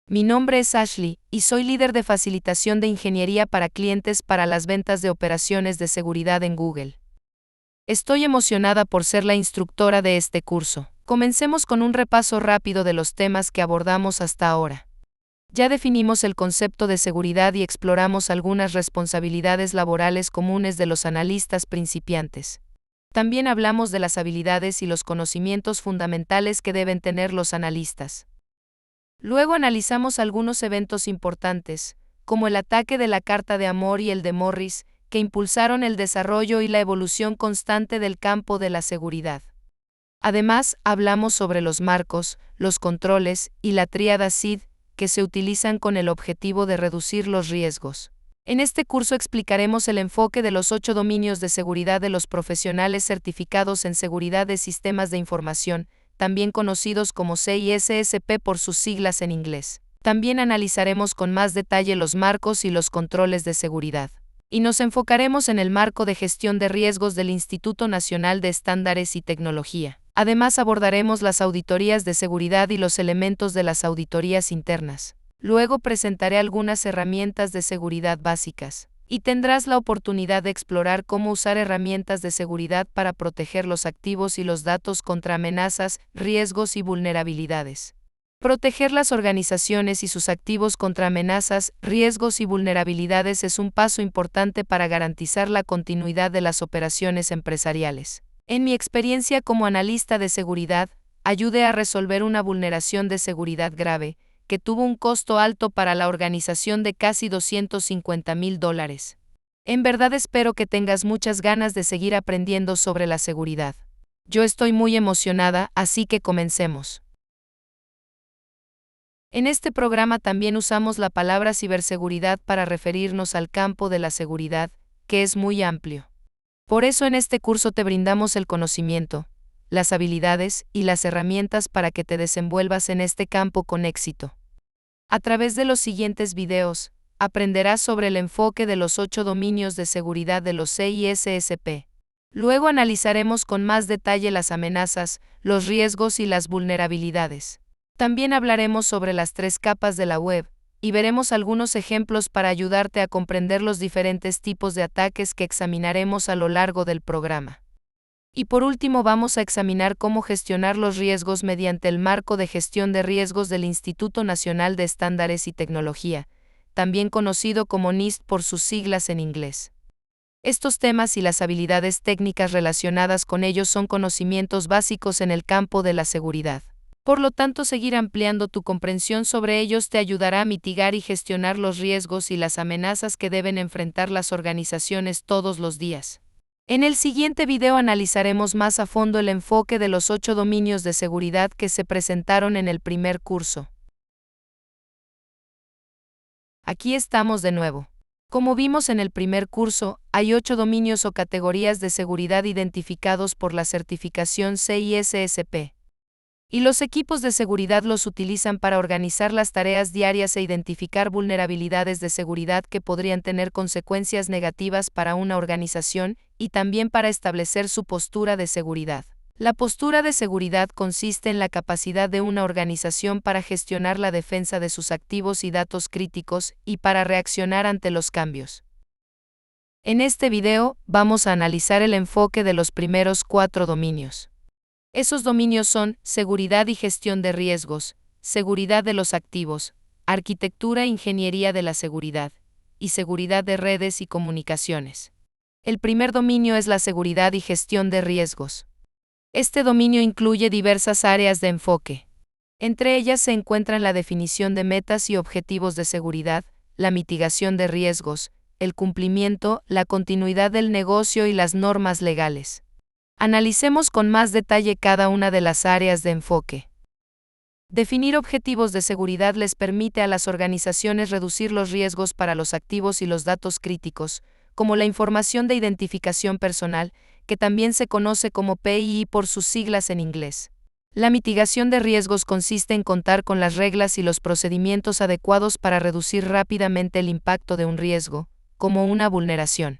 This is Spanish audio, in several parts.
Mi nombre es Ashley, y soy líder de facilitación de ingeniería para clientes para las ventas de operaciones de seguridad en Google. Estoy emocionada por ser la instructora de este curso. Comencemos con un repaso rápido de los temas que abordamos hasta ahora. Ya definimos el concepto de seguridad y exploramos algunas responsabilidades laborales comunes de los analistas principiantes. También hablamos de las habilidades y los conocimientos fundamentales que deben tener los analistas. Luego analizamos algunos eventos importantes, como el ataque de la Carta de Amor y el de Morris, que impulsaron el desarrollo y la evolución constante del campo de la seguridad. Además, hablamos sobre los marcos, los controles y la tríada SID, que se utilizan con el objetivo de reducir los riesgos. En este curso explicaremos el enfoque de los 8 dominios de seguridad de los profesionales certificados en seguridad de sistemas de información, también conocidos como CISSP por sus siglas en inglés. También analizaremos con más detalle los marcos y los controles de seguridad. Y nos enfocaremos en el marco de gestión de riesgos del Instituto Nacional de Estándares y Tecnología. Además abordaremos las auditorías de seguridad y los elementos de las auditorías internas. Luego presentaré algunas herramientas de seguridad básicas, y tendrás la oportunidad de explorar cómo usar herramientas de seguridad para proteger los activos y los datos contra amenazas, riesgos y vulnerabilidades. Proteger las organizaciones y sus activos contra amenazas, riesgos y vulnerabilidades es un paso importante para garantizar la continuidad de las operaciones empresariales. En mi experiencia como analista de seguridad, ayudé a resolver una vulneración de seguridad grave, que tuvo un costo alto para la organización de casi $250,000. En verdad espero que tengas muchas ganas de seguir aprendiendo sobre la seguridad. Yo estoy muy emocionada, así que comencemos. En este programa también usamos la palabra ciberseguridad para referirnos al campo de la seguridad, que es muy amplio. Por eso en este curso te brindamos el conocimiento, las habilidades y las herramientas para que te desenvuelvas en este campo con éxito. A través de los siguientes videos, aprenderás sobre el enfoque de los 8 dominios de seguridad de los CISSP. Luego analizaremos con más detalle las amenazas, los riesgos y las vulnerabilidades. También hablaremos sobre las 3 capas de la web, y veremos algunos ejemplos para ayudarte a comprender los diferentes tipos de ataques que examinaremos a lo largo del programa. Y por último vamos a examinar cómo gestionar los riesgos mediante el marco de gestión de riesgos del Instituto Nacional de Estándares y Tecnología, también conocido como NIST por sus siglas en inglés. Estos temas y las habilidades técnicas relacionadas con ellos son conocimientos básicos en el campo de la seguridad. Por lo tanto, seguir ampliando tu comprensión sobre ellos te ayudará a mitigar y gestionar los riesgos y las amenazas que deben enfrentar las organizaciones todos los días. En el siguiente video analizaremos más a fondo el enfoque de los 8 dominios de seguridad que se presentaron en el primer curso. Aquí estamos de nuevo. Como vimos en el primer curso, hay 8 dominios o categorías de seguridad identificados por la certificación CISSP. Y los equipos de seguridad los utilizan para organizar las tareas diarias e identificar vulnerabilidades de seguridad que podrían tener consecuencias negativas para una organización, y también para establecer su postura de seguridad. La postura de seguridad consiste en la capacidad de una organización para gestionar la defensa de sus activos y datos críticos, y para reaccionar ante los cambios. En este video, vamos a analizar el enfoque de los primeros 4 dominios. Esos dominios son seguridad y gestión de riesgos, seguridad de los activos, arquitectura e ingeniería de la seguridad, y seguridad de redes y comunicaciones. El primer dominio es la seguridad y gestión de riesgos. Este dominio incluye diversas áreas de enfoque. Entre ellas se encuentran la definición de metas y objetivos de seguridad, la mitigación de riesgos, el cumplimiento, la continuidad del negocio y las normas legales. Analicemos con más detalle cada una de las áreas de enfoque. Definir objetivos de seguridad les permite a las organizaciones reducir los riesgos para los activos y los datos críticos, como la información de identificación personal, que también se conoce como PII por sus siglas en inglés. La mitigación de riesgos consiste en contar con las reglas y los procedimientos adecuados para reducir rápidamente el impacto de un riesgo, como una vulneración.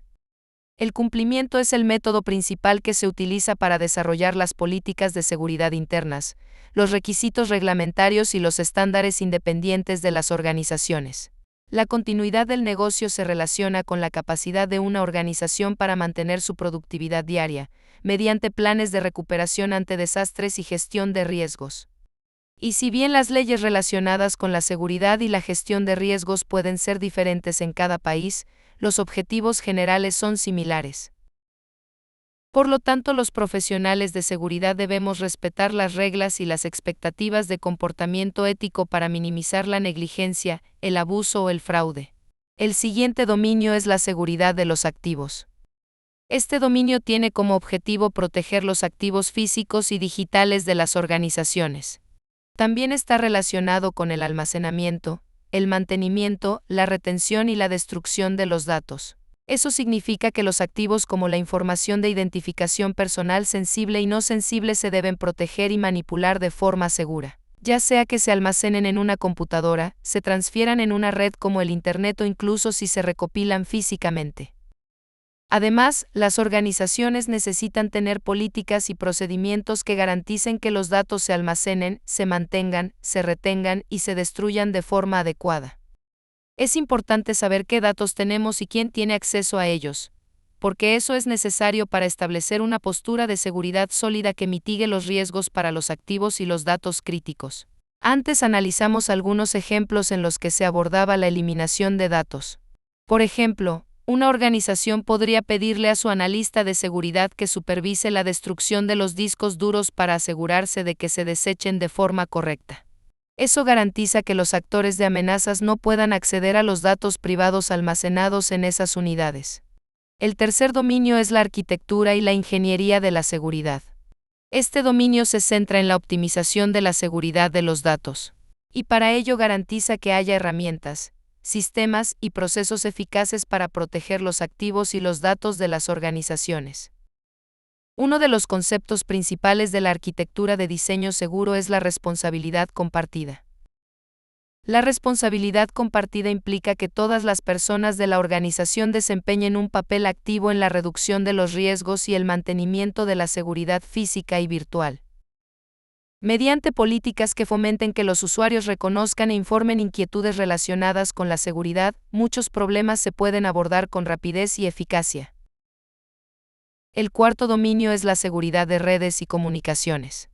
El cumplimiento es el método principal que se utiliza para desarrollar las políticas de seguridad internas, los requisitos reglamentarios y los estándares independientes de las organizaciones. La continuidad del negocio se relaciona con la capacidad de una organización para mantener su productividad diaria, mediante planes de recuperación ante desastres y gestión de riesgos. Y si bien las leyes relacionadas con la seguridad y la gestión de riesgos pueden ser diferentes en cada país, los objetivos generales son similares. Por lo tanto, los profesionales de seguridad debemos respetar las reglas y las expectativas de comportamiento ético para minimizar la negligencia, el abuso o el fraude. El siguiente dominio es la seguridad de los activos. Este dominio tiene como objetivo proteger los activos físicos y digitales de las organizaciones. También está relacionado con el almacenamiento, el mantenimiento, la retención y la destrucción de los datos. Eso significa que los activos como la información de identificación personal sensible y no sensible se deben proteger y manipular de forma segura, ya sea que se almacenen en una computadora, se transfieran en una red como el Internet o incluso si se recopilan físicamente. Además, las organizaciones necesitan tener políticas y procedimientos que garanticen que los datos se almacenen, se mantengan, se retengan y se destruyan de forma adecuada. Es importante saber qué datos tenemos y quién tiene acceso a ellos, porque eso es necesario para establecer una postura de seguridad sólida que mitigue los riesgos para los activos y los datos críticos. Antes analizamos algunos ejemplos en los que se abordaba la eliminación de datos. Por ejemplo, una organización podría pedirle a su analista de seguridad que supervise la destrucción de los discos duros para asegurarse de que se desechen de forma correcta. Eso garantiza que los actores de amenazas no puedan acceder a los datos privados almacenados en esas unidades. El tercer dominio es la arquitectura y la ingeniería de la seguridad. Este dominio se centra en la optimización de la seguridad de los datos, y para ello garantiza que haya herramientas, sistemas y procesos eficaces para proteger los activos y los datos de las organizaciones. Uno de los conceptos principales de la arquitectura de diseño seguro es la responsabilidad compartida. La responsabilidad compartida implica que todas las personas de la organización desempeñen un papel activo en la reducción de los riesgos y el mantenimiento de la seguridad física y virtual. Mediante políticas que fomenten que los usuarios reconozcan e informen inquietudes relacionadas con la seguridad, muchos problemas se pueden abordar con rapidez y eficacia. El cuarto dominio es la seguridad de redes y comunicaciones.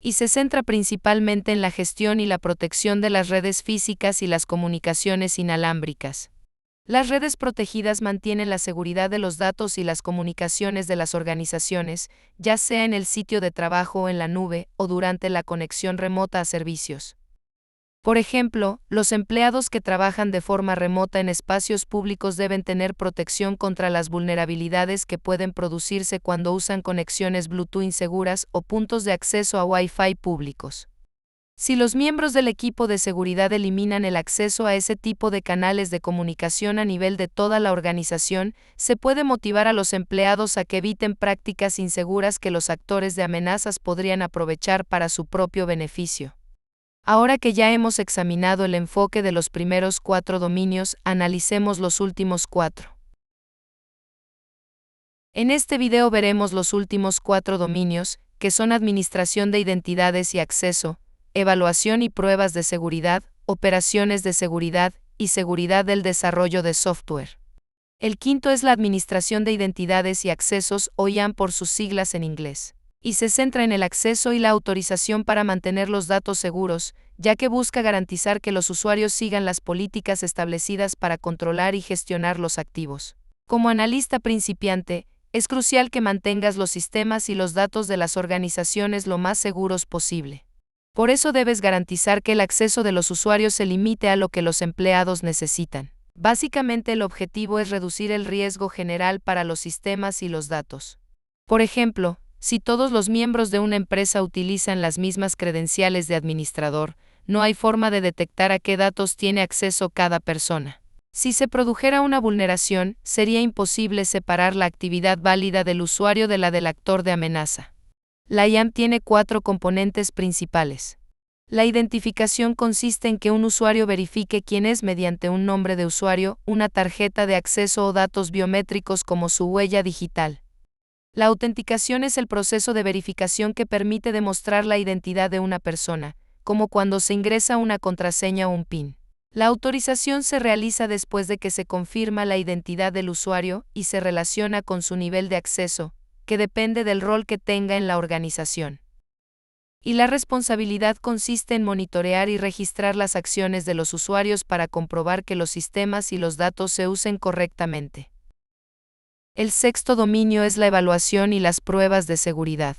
Y se centra principalmente en la gestión y la protección de las redes físicas y las comunicaciones inalámbricas. Las redes protegidas mantienen la seguridad de los datos y las comunicaciones de las organizaciones, ya sea en el sitio de trabajo o en la nube, o durante la conexión remota a servicios. Por ejemplo, los empleados que trabajan de forma remota en espacios públicos deben tener protección contra las vulnerabilidades que pueden producirse cuando usan conexiones Bluetooth inseguras o puntos de acceso a Wi-Fi públicos. Si los miembros del equipo de seguridad eliminan el acceso a ese tipo de canales de comunicación a nivel de toda la organización, se puede motivar a los empleados a que eviten prácticas inseguras que los actores de amenazas podrían aprovechar para su propio beneficio. Ahora que ya hemos examinado el enfoque de los primeros 4 dominios, analicemos los últimos 4. En este video veremos los últimos 4 dominios, que son administración de identidades y acceso, evaluación y pruebas de seguridad, operaciones de seguridad, y seguridad del desarrollo de software. El quinto es la administración de identidades y accesos, o IAM por sus siglas en inglés, y se centra en el acceso y la autorización para mantener los datos seguros, ya que busca garantizar que los usuarios sigan las políticas establecidas para controlar y gestionar los activos. Como analista principiante, es crucial que mantengas los sistemas y los datos de las organizaciones lo más seguros posible. Por eso debes garantizar que el acceso de los usuarios se limite a lo que los empleados necesitan. Básicamente el objetivo es reducir el riesgo general para los sistemas y los datos. Por ejemplo, si todos los miembros de una empresa utilizan las mismas credenciales de administrador, no hay forma de detectar a qué datos tiene acceso cada persona. Si se produjera una vulneración, sería imposible separar la actividad válida del usuario de la del actor de amenaza. La IAM tiene 4 componentes principales. La identificación consiste en que un usuario verifique quién es mediante un nombre de usuario, una tarjeta de acceso o datos biométricos como su huella digital. La autenticación es el proceso de verificación que permite demostrar la identidad de una persona, como cuando se ingresa una contraseña o un PIN. La autorización se realiza después de que se confirma la identidad del usuario y se relaciona con su nivel de acceso, que depende del rol que tenga en la organización. Y la responsabilidad consiste en monitorear y registrar las acciones de los usuarios para comprobar que los sistemas y los datos se usen correctamente. El sexto dominio es la evaluación y las pruebas de seguridad.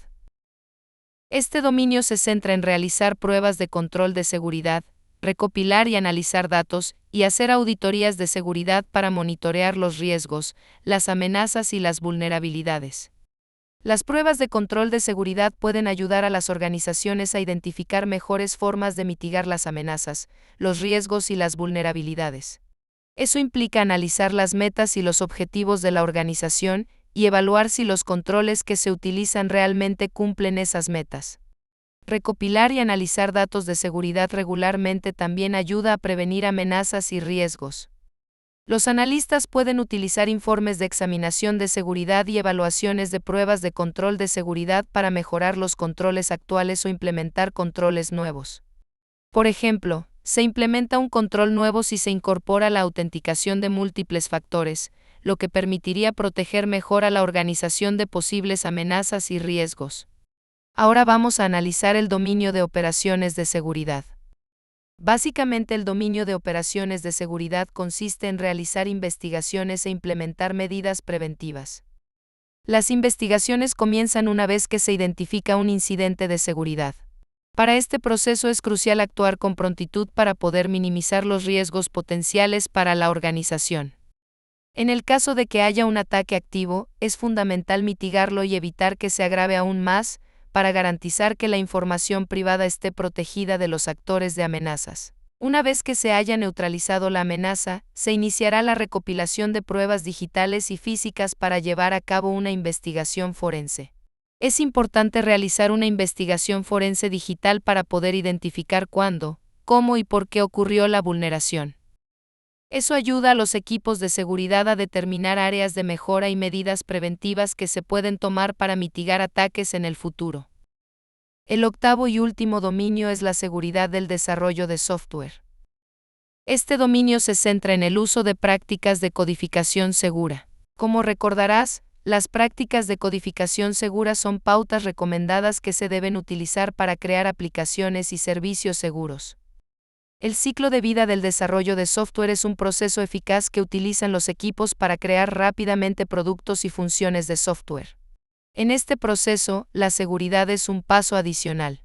Este dominio se centra en realizar pruebas de control de seguridad, recopilar y analizar datos, y hacer auditorías de seguridad para monitorear los riesgos, las amenazas y las vulnerabilidades. Las pruebas de control de seguridad pueden ayudar a las organizaciones a identificar mejores formas de mitigar las amenazas, los riesgos y las vulnerabilidades. Eso implica analizar las metas y los objetivos de la organización y evaluar si los controles que se utilizan realmente cumplen esas metas. Recopilar y analizar datos de seguridad regularmente también ayuda a prevenir amenazas y riesgos. Los analistas pueden utilizar informes de examinación de seguridad y evaluaciones de pruebas de control de seguridad para mejorar los controles actuales o implementar controles nuevos. Por ejemplo, se implementa un control nuevo si se incorpora la autenticación de múltiples factores, lo que permitiría proteger mejor a la organización de posibles amenazas y riesgos. Ahora vamos a analizar el dominio de operaciones de seguridad. Básicamente, el dominio de operaciones de seguridad consiste en realizar investigaciones e implementar medidas preventivas. Las investigaciones comienzan una vez que se identifica un incidente de seguridad. Para este proceso es crucial actuar con prontitud para poder minimizar los riesgos potenciales para la organización. En el caso de que haya un ataque activo, es fundamental mitigarlo y evitar que se agrave aún más, para garantizar que la información privada esté protegida de los actores de amenazas. Una vez que se haya neutralizado la amenaza, se iniciará la recopilación de pruebas digitales y físicas para llevar a cabo una investigación forense. Es importante realizar una investigación forense digital para poder identificar cuándo, cómo y por qué ocurrió la vulneración. Eso ayuda a los equipos de seguridad a determinar áreas de mejora y medidas preventivas que se pueden tomar para mitigar ataques en el futuro. El octavo y último dominio es la seguridad del desarrollo de software. Este dominio se centra en el uso de prácticas de codificación segura. Como recordarás, las prácticas de codificación segura son pautas recomendadas que se deben utilizar para crear aplicaciones y servicios seguros. El ciclo de vida del desarrollo de software es un proceso eficaz que utilizan los equipos para crear rápidamente productos y funciones de software. En este proceso, la seguridad es un paso adicional.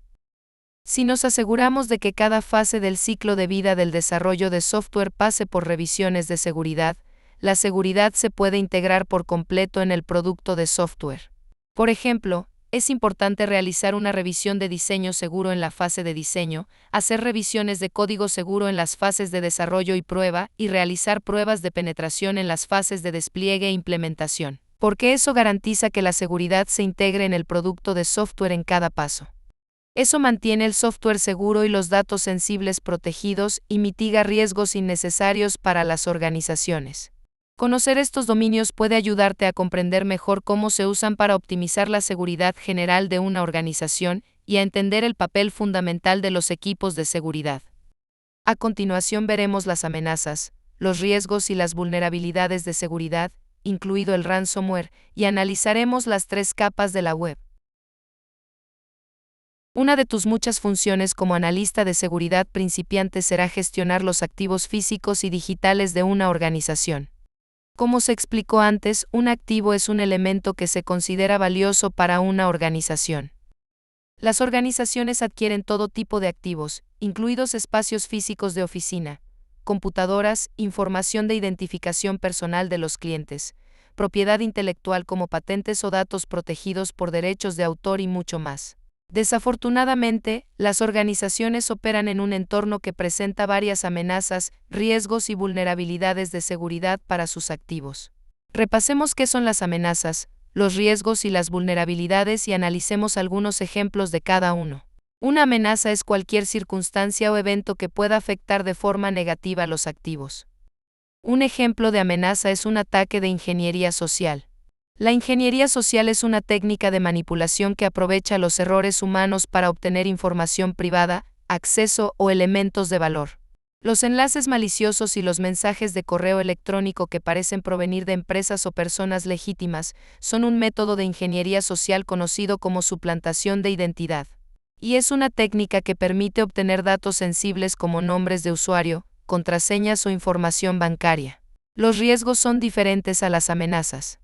Si nos aseguramos de que cada fase del ciclo de vida del desarrollo de software pase por revisiones de seguridad, la seguridad se puede integrar por completo en el producto de software. Por ejemplo, es importante realizar una revisión de diseño seguro en la fase de diseño, hacer revisiones de código seguro en las fases de desarrollo y prueba, y realizar pruebas de penetración en las fases de despliegue e implementación, porque eso garantiza que la seguridad se integre en el producto de software en cada paso. Eso mantiene el software seguro y los datos sensibles protegidos y mitiga riesgos innecesarios para las organizaciones. Conocer estos dominios puede ayudarte a comprender mejor cómo se usan para optimizar la seguridad general de una organización y a entender el papel fundamental de los equipos de seguridad. A continuación veremos las amenazas, los riesgos y las vulnerabilidades de seguridad, incluido el ransomware, y analizaremos las 3 capas de la web. Una de tus muchas funciones como analista de seguridad principiante será gestionar los activos físicos y digitales de una organización. Como se explicó antes, un activo es un elemento que se considera valioso para una organización. Las organizaciones adquieren todo tipo de activos, incluidos espacios físicos de oficina, computadoras, información de identificación personal de los clientes, propiedad intelectual como patentes o datos protegidos por derechos de autor y mucho más. Desafortunadamente, las organizaciones operan en un entorno que presenta varias amenazas, riesgos y vulnerabilidades de seguridad para sus activos. Repasemos qué son las amenazas, los riesgos y las vulnerabilidades y analicemos algunos ejemplos de cada uno. Una amenaza es cualquier circunstancia o evento que pueda afectar de forma negativa a los activos. Un ejemplo de amenaza es un ataque de ingeniería social. La ingeniería social es una técnica de manipulación que aprovecha los errores humanos para obtener información privada, acceso o elementos de valor. Los enlaces maliciosos y los mensajes de correo electrónico que parecen provenir de empresas o personas legítimas son un método de ingeniería social conocido como suplantación de identidad. Y es una técnica que permite obtener datos sensibles como nombres de usuario, contraseñas o información bancaria. Los riesgos son diferentes a las amenazas.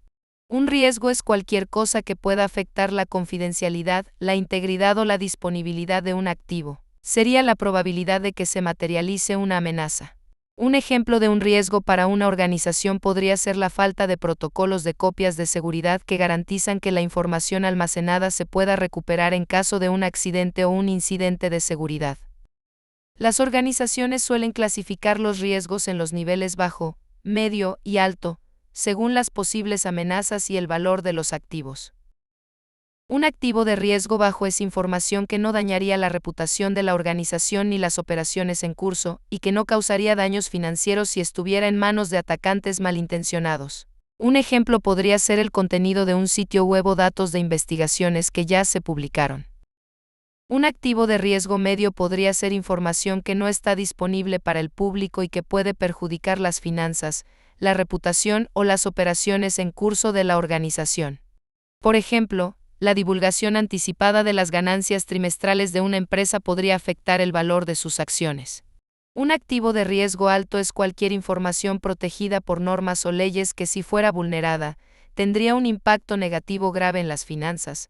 Un riesgo es cualquier cosa que pueda afectar la confidencialidad, la integridad o la disponibilidad de un activo. Sería la probabilidad de que se materialice una amenaza. Un ejemplo de un riesgo para una organización podría ser la falta de protocolos de copias de seguridad que garantizan que la información almacenada se pueda recuperar en caso de un accidente o un incidente de seguridad. Las organizaciones suelen clasificar los riesgos en los niveles bajo, medio y alto, según las posibles amenazas y el valor de los activos. Un activo de riesgo bajo es información que no dañaría la reputación de la organización ni las operaciones en curso, y que no causaría daños financieros si estuviera en manos de atacantes malintencionados. Un ejemplo podría ser el contenido de un sitio web o datos de investigaciones que ya se publicaron. Un activo de riesgo medio podría ser información que no está disponible para el público y que puede perjudicar las finanzas, la reputación o las operaciones en curso de la organización. Por ejemplo, la divulgación anticipada de las ganancias trimestrales de una empresa podría afectar el valor de sus acciones. Un activo de riesgo alto es cualquier información protegida por normas o leyes que, si fuera vulnerada, tendría un impacto negativo grave en las finanzas,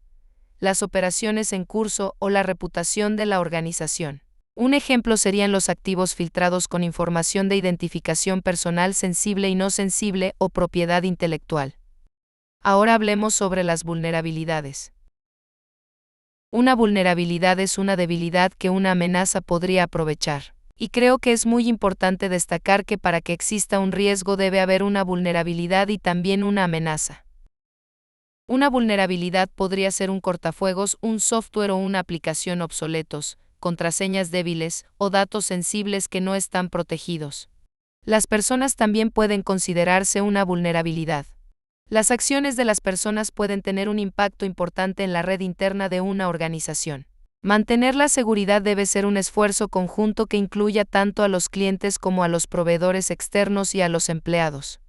las operaciones en curso o la reputación de la organización. Un ejemplo serían los activos filtrados con información de identificación personal sensible y no sensible o propiedad intelectual. Ahora hablemos sobre las vulnerabilidades. Una vulnerabilidad es una debilidad que una amenaza podría aprovechar. Y creo que es muy importante destacar que para que exista un riesgo debe haber una vulnerabilidad y también una amenaza. Una vulnerabilidad podría ser un cortafuegos, un software o una aplicación obsoletos, contraseñas débiles o datos sensibles que no están protegidos. Las personas también pueden considerarse una vulnerabilidad. Las acciones de las personas pueden tener un impacto importante en la red interna de una organización. Mantener la seguridad debe ser un esfuerzo conjunto que incluya tanto a los clientes como a los proveedores externos y a los empleados.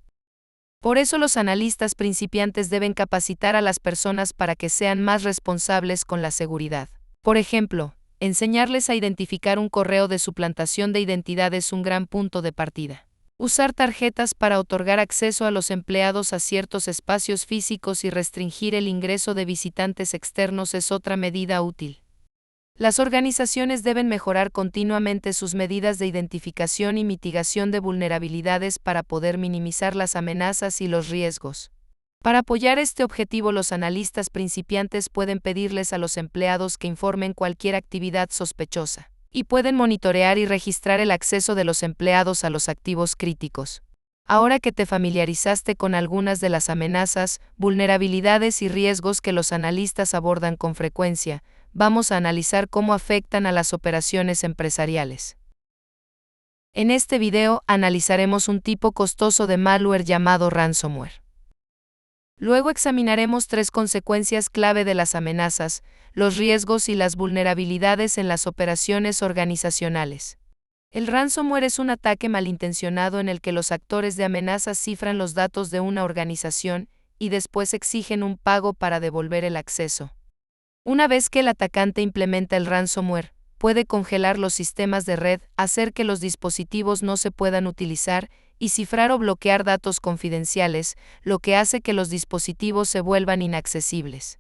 Por eso los analistas principiantes deben capacitar a las personas para que sean más responsables con la seguridad. Por ejemplo, enseñarles a identificar un correo de suplantación de identidad es un gran punto de partida. Usar tarjetas para otorgar acceso a los empleados a ciertos espacios físicos y restringir el ingreso de visitantes externos es otra medida útil. Las organizaciones deben mejorar continuamente sus medidas de identificación y mitigación de vulnerabilidades para poder minimizar las amenazas y los riesgos. Para apoyar este objetivo, los analistas principiantes pueden pedirles a los empleados que informen cualquier actividad sospechosa, y pueden monitorear y registrar el acceso de los empleados a los activos críticos. Ahora que te familiarizaste con algunas de las amenazas, vulnerabilidades y riesgos que los analistas abordan con frecuencia, vamos a analizar cómo afectan a las operaciones empresariales. En este video analizaremos un tipo costoso de malware llamado ransomware. Luego examinaremos 3 consecuencias clave de las amenazas, los riesgos y las vulnerabilidades en las operaciones organizacionales. El ransomware es un ataque malintencionado en el que los actores de amenazas cifran los datos de una organización y después exigen un pago para devolver el acceso. Una vez que el atacante implementa el ransomware, puede congelar los sistemas de red, hacer que los dispositivos no se puedan utilizar y cifrar o bloquear datos confidenciales, lo que hace que los dispositivos se vuelvan inaccesibles.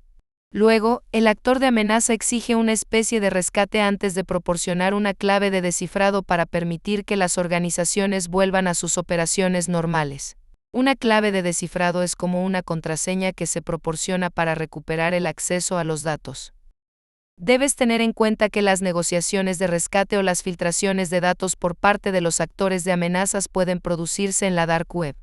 Luego, el actor de amenaza exige una especie de rescate antes de proporcionar una clave de descifrado para permitir que las organizaciones vuelvan a sus operaciones normales. Una clave de descifrado es como una contraseña que se proporciona para recuperar el acceso a los datos. Debes tener en cuenta que las negociaciones de rescate o las filtraciones de datos por parte de los actores de amenazas pueden producirse en la dark web.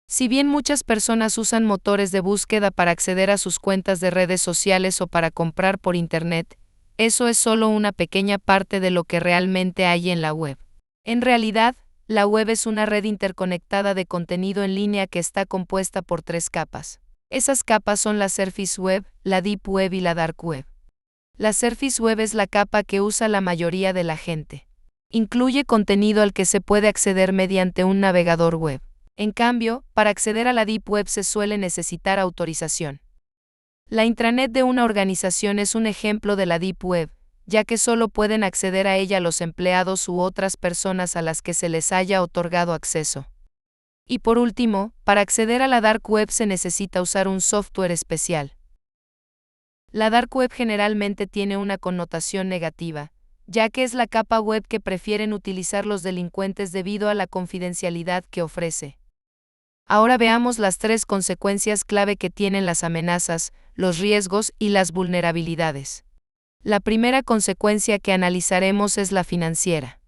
Si bien muchas personas usan motores de búsqueda para acceder a sus cuentas de redes sociales o para comprar por Internet, eso es solo una pequeña parte de lo que realmente hay en la web. En realidad, la web es una red interconectada de contenido en línea que está compuesta por 3 capas. Esas capas son la Surface Web, la Deep Web y la Dark Web. La Surface Web es la capa que usa la mayoría de la gente. Incluye contenido al que se puede acceder mediante un navegador web. En cambio, para acceder a la Deep Web se suele necesitar autorización. La intranet de una organización es un ejemplo de la Deep Web, ya que solo pueden acceder a ella los empleados u otras personas a las que se les haya otorgado acceso. Y por último, para acceder a la Dark Web se necesita usar un software especial. La Dark Web generalmente tiene una connotación negativa, ya que es la capa web que prefieren utilizar los delincuentes debido a la confidencialidad que ofrece. Ahora veamos las 3 consecuencias clave que tienen las amenazas, los riesgos y las vulnerabilidades. La primera consecuencia que analizaremos es la financiera.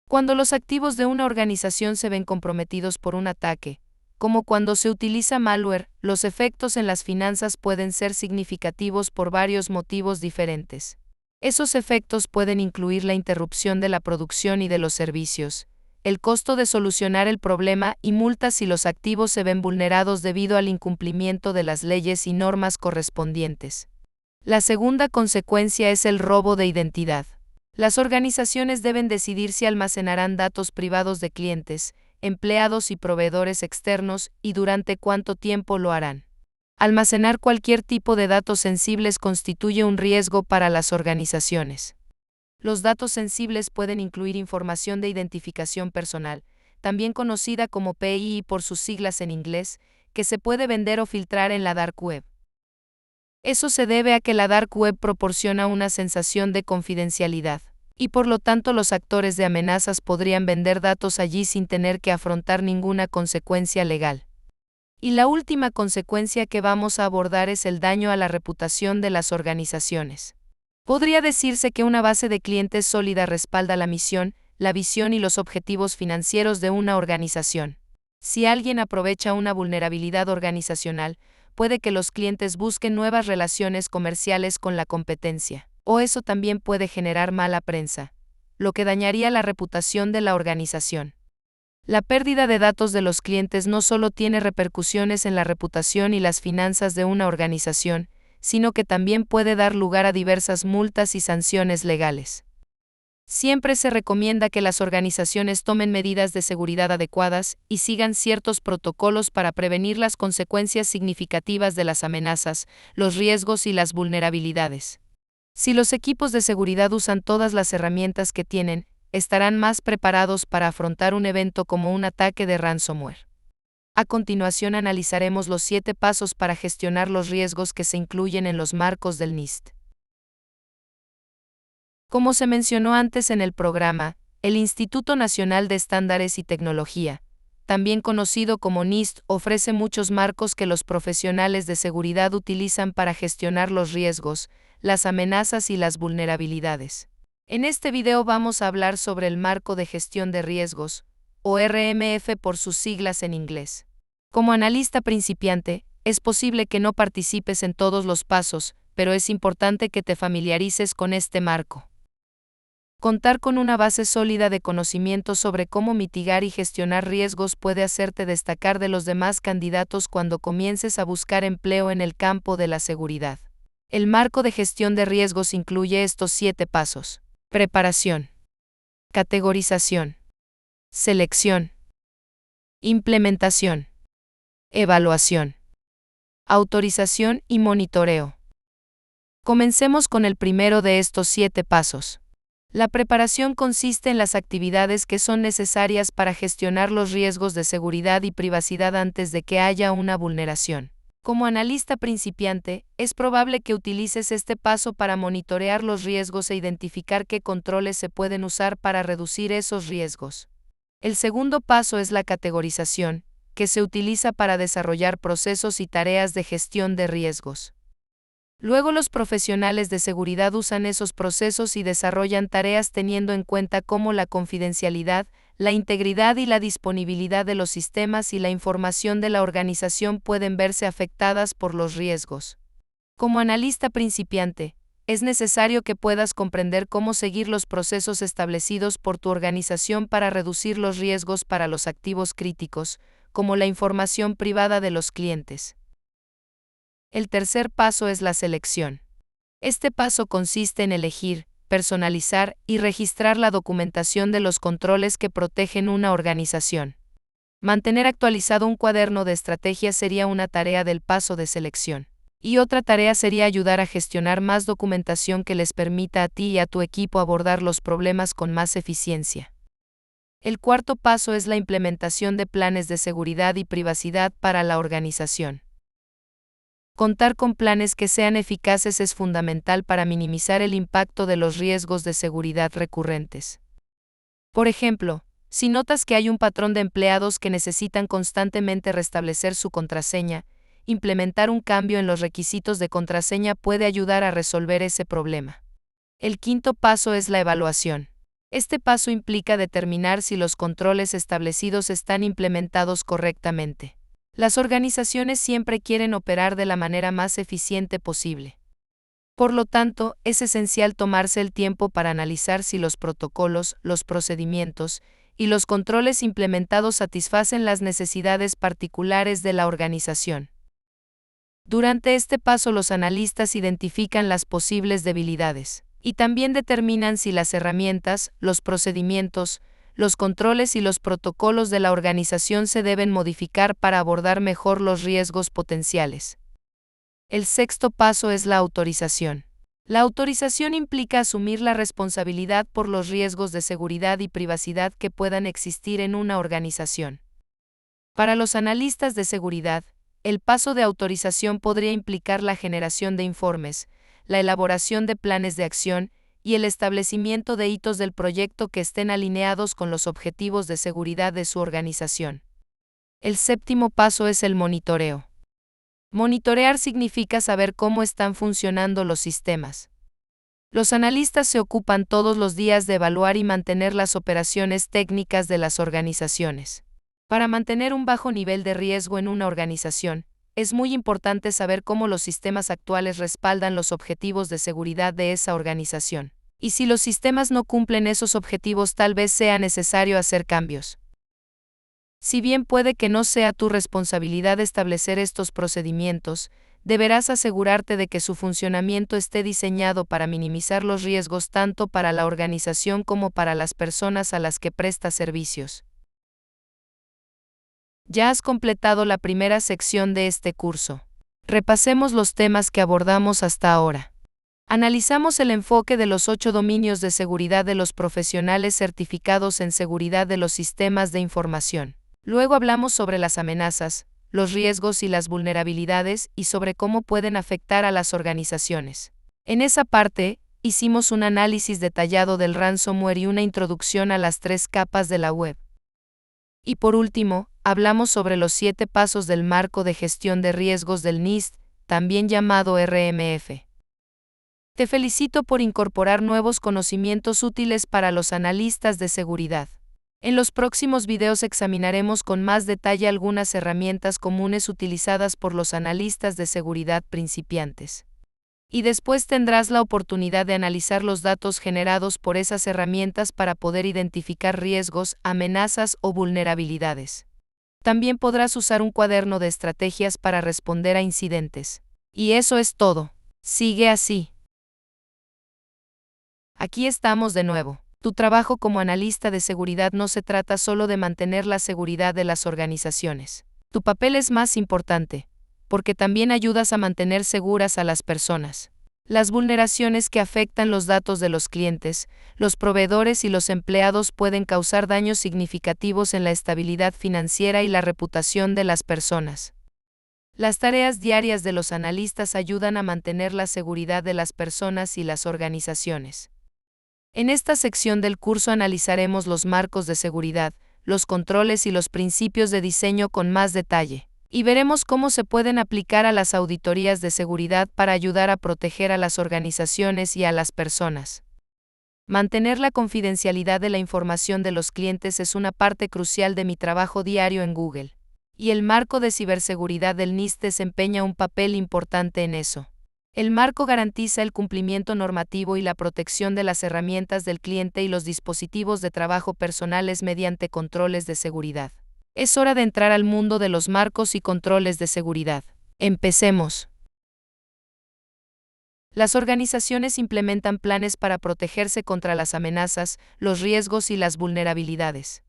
Cuando los activos de una organización se ven comprometidos por un ataque, como cuando se utiliza malware, los efectos en las finanzas pueden ser significativos por varios motivos diferentes. Esos efectos pueden incluir la interrupción de la producción y de los servicios, el costo de solucionar el problema y multas si los activos se ven vulnerados debido al incumplimiento de las leyes y normas correspondientes. La segunda consecuencia es el robo de identidad. Las organizaciones deben decidir si almacenarán datos privados de clientes, empleados y proveedores externos y durante cuánto tiempo lo harán. Almacenar cualquier tipo de datos sensibles constituye un riesgo para las organizaciones. Los datos sensibles pueden incluir información de identificación personal, también conocida como PII por sus siglas en inglés, que se puede vender o filtrar en la Dark Web. Eso se debe a que la Dark Web proporciona una sensación de confidencialidad, y por lo tanto los actores de amenazas podrían vender datos allí sin tener que afrontar ninguna consecuencia legal. Y la última consecuencia que vamos a abordar es el daño a la reputación de las organizaciones. Podría decirse que una base de clientes sólida respalda la misión, la visión y los objetivos financieros de una organización. Si alguien aprovecha una vulnerabilidad organizacional, puede que los clientes busquen nuevas relaciones comerciales con la competencia, o eso también puede generar mala prensa, lo que dañaría la reputación de la organización. La pérdida de datos de los clientes no solo tiene repercusiones en la reputación y las finanzas de una organización, sino que también puede dar lugar a diversas multas y sanciones legales. Siempre se recomienda que las organizaciones tomen medidas de seguridad adecuadas y sigan ciertos protocolos para prevenir las consecuencias significativas de las amenazas, los riesgos y las vulnerabilidades. Si los equipos de seguridad usan todas las herramientas que tienen, estarán más preparados para afrontar un evento como un ataque de ransomware. A continuación analizaremos los 7 pasos para gestionar los riesgos que se incluyen en los marcos del NIST. Como se mencionó antes en el programa, el Instituto Nacional de Estándares y Tecnología, también conocido como NIST, ofrece muchos marcos que los profesionales de seguridad utilizan para gestionar los riesgos, las amenazas y las vulnerabilidades. En este video vamos a hablar sobre el Marco de Gestión de Riesgos, o RMF por sus siglas en inglés. Como analista principiante, es posible que no participes en todos los pasos, pero es importante que te familiarices con este marco. Contar con una base sólida de conocimientos sobre cómo mitigar y gestionar riesgos puede hacerte destacar de los demás candidatos cuando comiences a buscar empleo en el campo de la seguridad. El marco de gestión de riesgos incluye estos 7 pasos: preparación, categorización, selección, implementación, evaluación, autorización y monitoreo. Comencemos con el primero de estos 7 pasos. La preparación consiste en las actividades que son necesarias para gestionar los riesgos de seguridad y privacidad antes de que haya una vulneración. Como analista principiante, es probable que utilices este paso para monitorear los riesgos e identificar qué controles se pueden usar para reducir esos riesgos. El segundo paso es la categorización, que se utiliza para desarrollar procesos y tareas de gestión de riesgos. Luego los profesionales de seguridad usan esos procesos y desarrollan tareas teniendo en cuenta cómo la confidencialidad, la integridad y la disponibilidad de los sistemas y la información de la organización pueden verse afectadas por los riesgos. Como analista principiante, es necesario que puedas comprender cómo seguir los procesos establecidos por tu organización para reducir los riesgos para los activos críticos, como la información privada de los clientes. El tercer paso es la selección. Este paso consiste en elegir, personalizar y registrar la documentación de los controles que protegen una organización. Mantener actualizado un cuaderno de estrategias sería una tarea del paso de selección. Y otra tarea sería ayudar a gestionar más documentación que les permita a ti y a tu equipo abordar los problemas con más eficiencia. El cuarto paso es la implementación de planes de seguridad y privacidad para la organización. Contar con planes que sean eficaces es fundamental para minimizar el impacto de los riesgos de seguridad recurrentes. Por ejemplo, si notas que hay un patrón de empleados que necesitan constantemente restablecer su contraseña, implementar un cambio en los requisitos de contraseña puede ayudar a resolver ese problema. El quinto paso es la evaluación. Este paso implica determinar si los controles establecidos están implementados correctamente. Las organizaciones siempre quieren operar de la manera más eficiente posible. Por lo tanto, es esencial tomarse el tiempo para analizar si los protocolos, los procedimientos y los controles implementados satisfacen las necesidades particulares de la organización. Durante este paso los analistas identifican las posibles debilidades y también determinan si las herramientas, los procedimientos, los controles y los protocolos de la organización se deben modificar para abordar mejor los riesgos potenciales. El sexto paso es la autorización. La autorización implica asumir la responsabilidad por los riesgos de seguridad y privacidad que puedan existir en una organización. Para los analistas de seguridad, el paso de autorización podría implicar la generación de informes, la elaboración de planes de acción y el establecimiento de hitos del proyecto que estén alineados con los objetivos de seguridad de su organización. El séptimo paso es el monitoreo. Monitorear significa saber cómo están funcionando los sistemas. Los analistas se ocupan todos los días de evaluar y mantener las operaciones técnicas de las organizaciones. Para mantener un bajo nivel de riesgo en una organización, es muy importante saber cómo los sistemas actuales respaldan los objetivos de seguridad de esa organización. Y si los sistemas no cumplen esos objetivos, tal vez sea necesario hacer cambios. Si bien puede que no sea tu responsabilidad establecer estos procedimientos, deberás asegurarte de que su funcionamiento esté diseñado para minimizar los riesgos tanto para la organización como para las personas a las que presta servicios. Ya has completado la primera sección de este curso. Repasemos los temas que abordamos hasta ahora. Analizamos el enfoque de los 8 dominios de seguridad de los profesionales certificados en seguridad de los sistemas de información. Luego hablamos sobre las amenazas, los riesgos y las vulnerabilidades y sobre cómo pueden afectar a las organizaciones. En esa parte, hicimos un análisis detallado del ransomware y una introducción a las 3 capas de la web. Y por último, hablamos sobre los 7 pasos del marco de gestión de riesgos del NIST, también llamado RMF. Te felicito por incorporar nuevos conocimientos útiles para los analistas de seguridad. En los próximos videos examinaremos con más detalle algunas herramientas comunes utilizadas por los analistas de seguridad principiantes. Y después tendrás la oportunidad de analizar los datos generados por esas herramientas para poder identificar riesgos, amenazas o vulnerabilidades. También podrás usar un cuaderno de estrategias para responder a incidentes. Y eso es todo. Sigue así. Aquí estamos de nuevo. Tu trabajo como analista de seguridad no se trata solo de mantener la seguridad de las organizaciones. Tu papel es más importante, porque también ayudas a mantener seguras a las personas. Las vulneraciones que afectan los datos de los clientes, los proveedores y los empleados pueden causar daños significativos en la estabilidad financiera y la reputación de las personas. Las tareas diarias de los analistas ayudan a mantener la seguridad de las personas y las organizaciones. En esta sección del curso analizaremos los marcos de seguridad, los controles y los principios de diseño con más detalle, y veremos cómo se pueden aplicar a las auditorías de seguridad para ayudar a proteger a las organizaciones y a las personas. Mantener la confidencialidad de la información de los clientes es una parte crucial de mi trabajo diario en Google, y el marco de ciberseguridad del NIST desempeña un papel importante en eso. El marco garantiza el cumplimiento normativo y la protección de las herramientas del cliente y los dispositivos de trabajo personales mediante controles de seguridad. Es hora de entrar al mundo de los marcos y controles de seguridad. Empecemos. Las organizaciones implementan planes para protegerse contra las amenazas, los riesgos y las vulnerabilidades.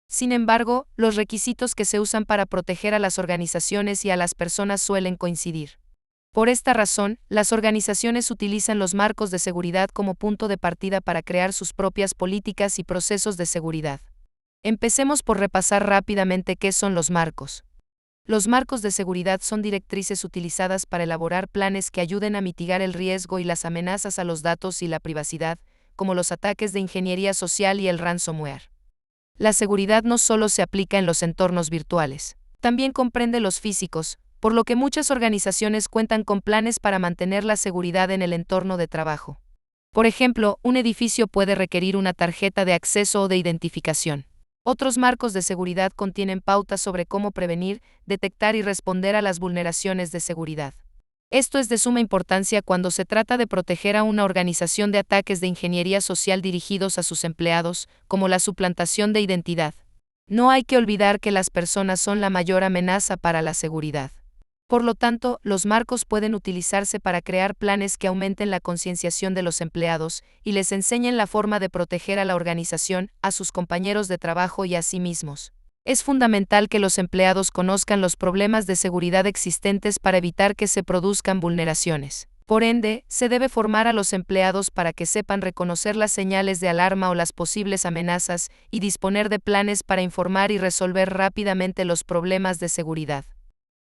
Sin embargo, los requisitos que se usan para proteger a las organizaciones y a las personas suelen coincidir. Por esta razón, las organizaciones utilizan los marcos de seguridad como punto de partida para crear sus propias políticas y procesos de seguridad. Empecemos por repasar rápidamente qué son los marcos. Los marcos de seguridad son directrices utilizadas para elaborar planes que ayuden a mitigar el riesgo y las amenazas a los datos y la privacidad, como los ataques de ingeniería social y el ransomware. La seguridad no solo se aplica en los entornos virtuales, también comprende los físicos, por lo que muchas organizaciones cuentan con planes para mantener la seguridad en el entorno de trabajo. Por ejemplo, un edificio puede requerir una tarjeta de acceso o de identificación. Otros marcos de seguridad contienen pautas sobre cómo prevenir, detectar y responder a las vulneraciones de seguridad. Esto es de suma importancia cuando se trata de proteger a una organización de ataques de ingeniería social dirigidos a sus empleados, como la suplantación de identidad. No hay que olvidar que las personas son la mayor amenaza para la seguridad. Por lo tanto, los marcos pueden utilizarse para crear planes que aumenten la concienciación de los empleados y les enseñen la forma de proteger a la organización, a sus compañeros de trabajo y a sí mismos. Es fundamental que los empleados conozcan los problemas de seguridad existentes para evitar que se produzcan vulneraciones. Por ende, se debe formar a los empleados para que sepan reconocer las señales de alarma o las posibles amenazas y disponer de planes para informar y resolver rápidamente los problemas de seguridad.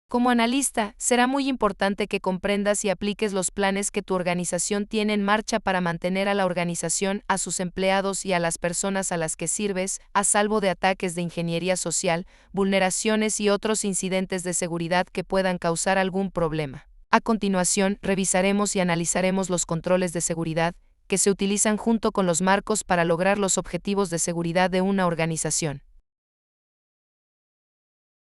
Como analista, será muy importante que comprendas y apliques los planes que tu organización tiene en marcha para mantener a la organización, a sus empleados y a las personas a las que sirves, a salvo de ataques de ingeniería social, vulneraciones y otros incidentes de seguridad que puedan causar algún problema. A continuación, revisaremos y analizaremos los controles de seguridad que se utilizan junto con los marcos para lograr los objetivos de seguridad de una organización.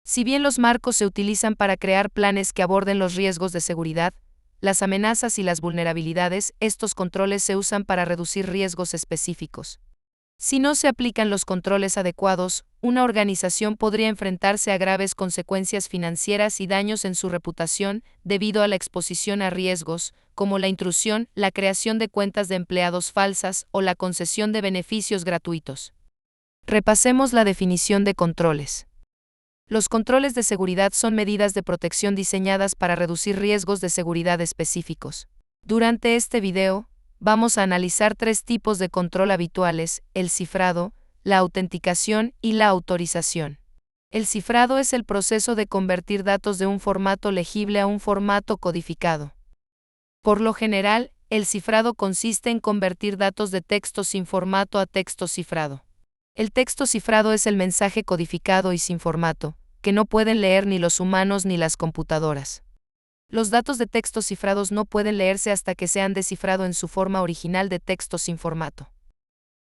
Si bien los marcos se utilizan para crear planes que aborden los riesgos de seguridad, las amenazas y las vulnerabilidades, estos controles se usan para reducir riesgos específicos. Si no se aplican los controles adecuados, una organización podría enfrentarse a graves consecuencias financieras y daños en su reputación debido a la exposición a riesgos, como la intrusión, la creación de cuentas de empleados falsas o la concesión de beneficios gratuitos. Repasemos la definición de controles. Los controles de seguridad son medidas de protección diseñadas para reducir riesgos de seguridad específicos. Durante este video, vamos a analizar 3 tipos de control habituales: el cifrado, la autenticación y la autorización. El cifrado es el proceso de convertir datos de un formato legible a un formato codificado. Por lo general, el cifrado consiste en convertir datos de texto sin formato a texto cifrado. El texto cifrado es el mensaje codificado y sin formato, que no pueden leer ni los humanos ni las computadoras. Los datos de texto cifrados no pueden leerse hasta que sean descifrado en su forma original de texto sin formato.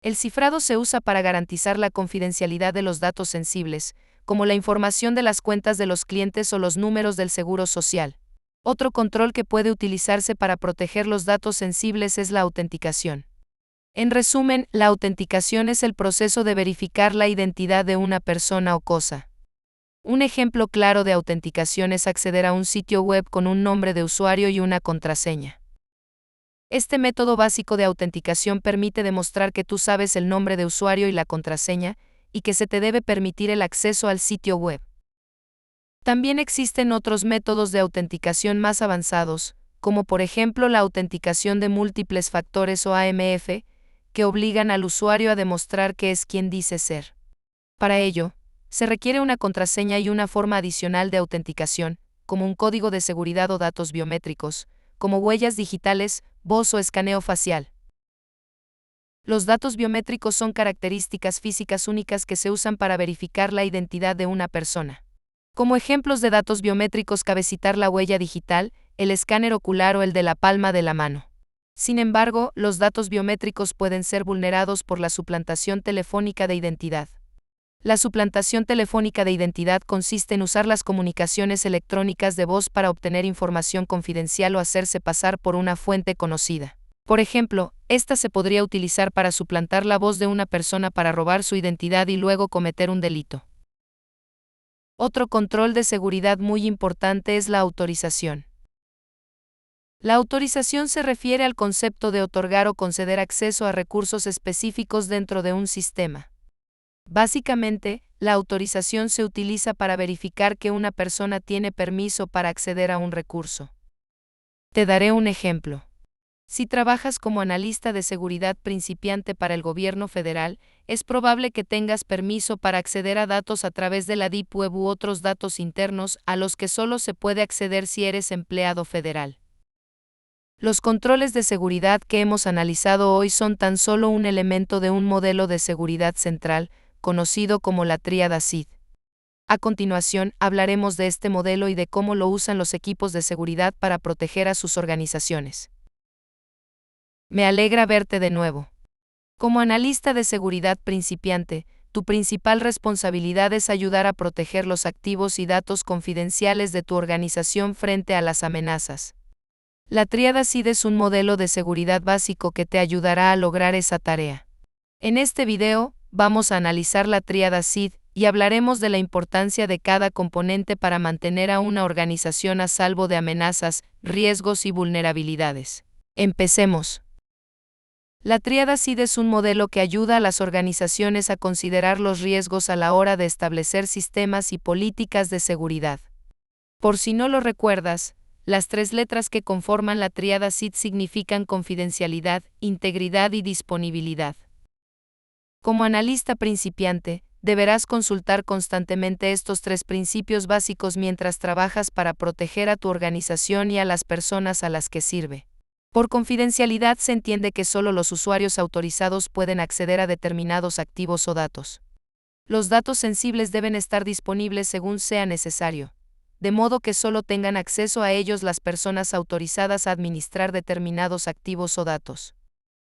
El cifrado se usa para garantizar la confidencialidad de los datos sensibles, como la información de las cuentas de los clientes o los números del seguro social. Otro control que puede utilizarse para proteger los datos sensibles es la autenticación. En resumen, la autenticación es el proceso de verificar la identidad de una persona o cosa. Un ejemplo claro de autenticación es acceder a un sitio web con un nombre de usuario y una contraseña. Este método básico de autenticación permite demostrar que tú sabes el nombre de usuario y la contraseña, y que se te debe permitir el acceso al sitio web. También existen otros métodos de autenticación más avanzados, como por ejemplo la autenticación de múltiples factores o AMF, que obligan al usuario a demostrar que es quien dice ser. Para ello, se requiere una contraseña y una forma adicional de autenticación, como un código de seguridad o datos biométricos, como huellas digitales, voz o escaneo facial. Los datos biométricos son características físicas únicas que se usan para verificar la identidad de una persona. Como ejemplos de datos biométricos cabe citar la huella digital, el escáner ocular o el de la palma de la mano. Sin embargo, los datos biométricos pueden ser vulnerados por la suplantación telefónica de identidad. La suplantación telefónica de identidad consiste en usar las comunicaciones electrónicas de voz para obtener información confidencial o hacerse pasar por una fuente conocida. Por ejemplo, esta se podría utilizar para suplantar la voz de una persona para robar su identidad y luego cometer un delito. Otro control de seguridad muy importante es la autorización. La autorización se refiere al concepto de otorgar o conceder acceso a recursos específicos dentro de un sistema. Básicamente, la autorización se utiliza para verificar que una persona tiene permiso para acceder a un recurso. Te daré un ejemplo. Si trabajas como analista de seguridad principiante para el gobierno federal, es probable que tengas permiso para acceder a datos a través de la Deep Web u otros datos internos a los que solo se puede acceder si eres empleado federal. Los controles de seguridad que hemos analizado hoy son tan solo un elemento de un modelo de seguridad central, conocido como la tríada SID. A continuación, hablaremos de este modelo y de cómo lo usan los equipos de seguridad para proteger a sus organizaciones. Me alegra verte de nuevo. Como analista de seguridad principiante, tu principal responsabilidad es ayudar a proteger los activos y datos confidenciales de tu organización frente a las amenazas. La tríada SID es un modelo de seguridad básico que te ayudará a lograr esa tarea. En este video, vamos a analizar la tríada SID y hablaremos de la importancia de cada componente para mantener a una organización a salvo de amenazas, riesgos y vulnerabilidades. Empecemos. La tríada SID es un modelo que ayuda a las organizaciones a considerar los riesgos a la hora de establecer sistemas y políticas de seguridad. Por si no lo recuerdas, las 3 letras que conforman la tríada SID significan confidencialidad, integridad y disponibilidad. Como analista principiante, deberás consultar constantemente estos 3 principios básicos mientras trabajas para proteger a tu organización y a las personas a las que sirve. Por confidencialidad se entiende que solo los usuarios autorizados pueden acceder a determinados activos o datos. Los datos sensibles deben estar disponibles según sea necesario, de modo que solo tengan acceso a ellos las personas autorizadas a administrar determinados activos o datos.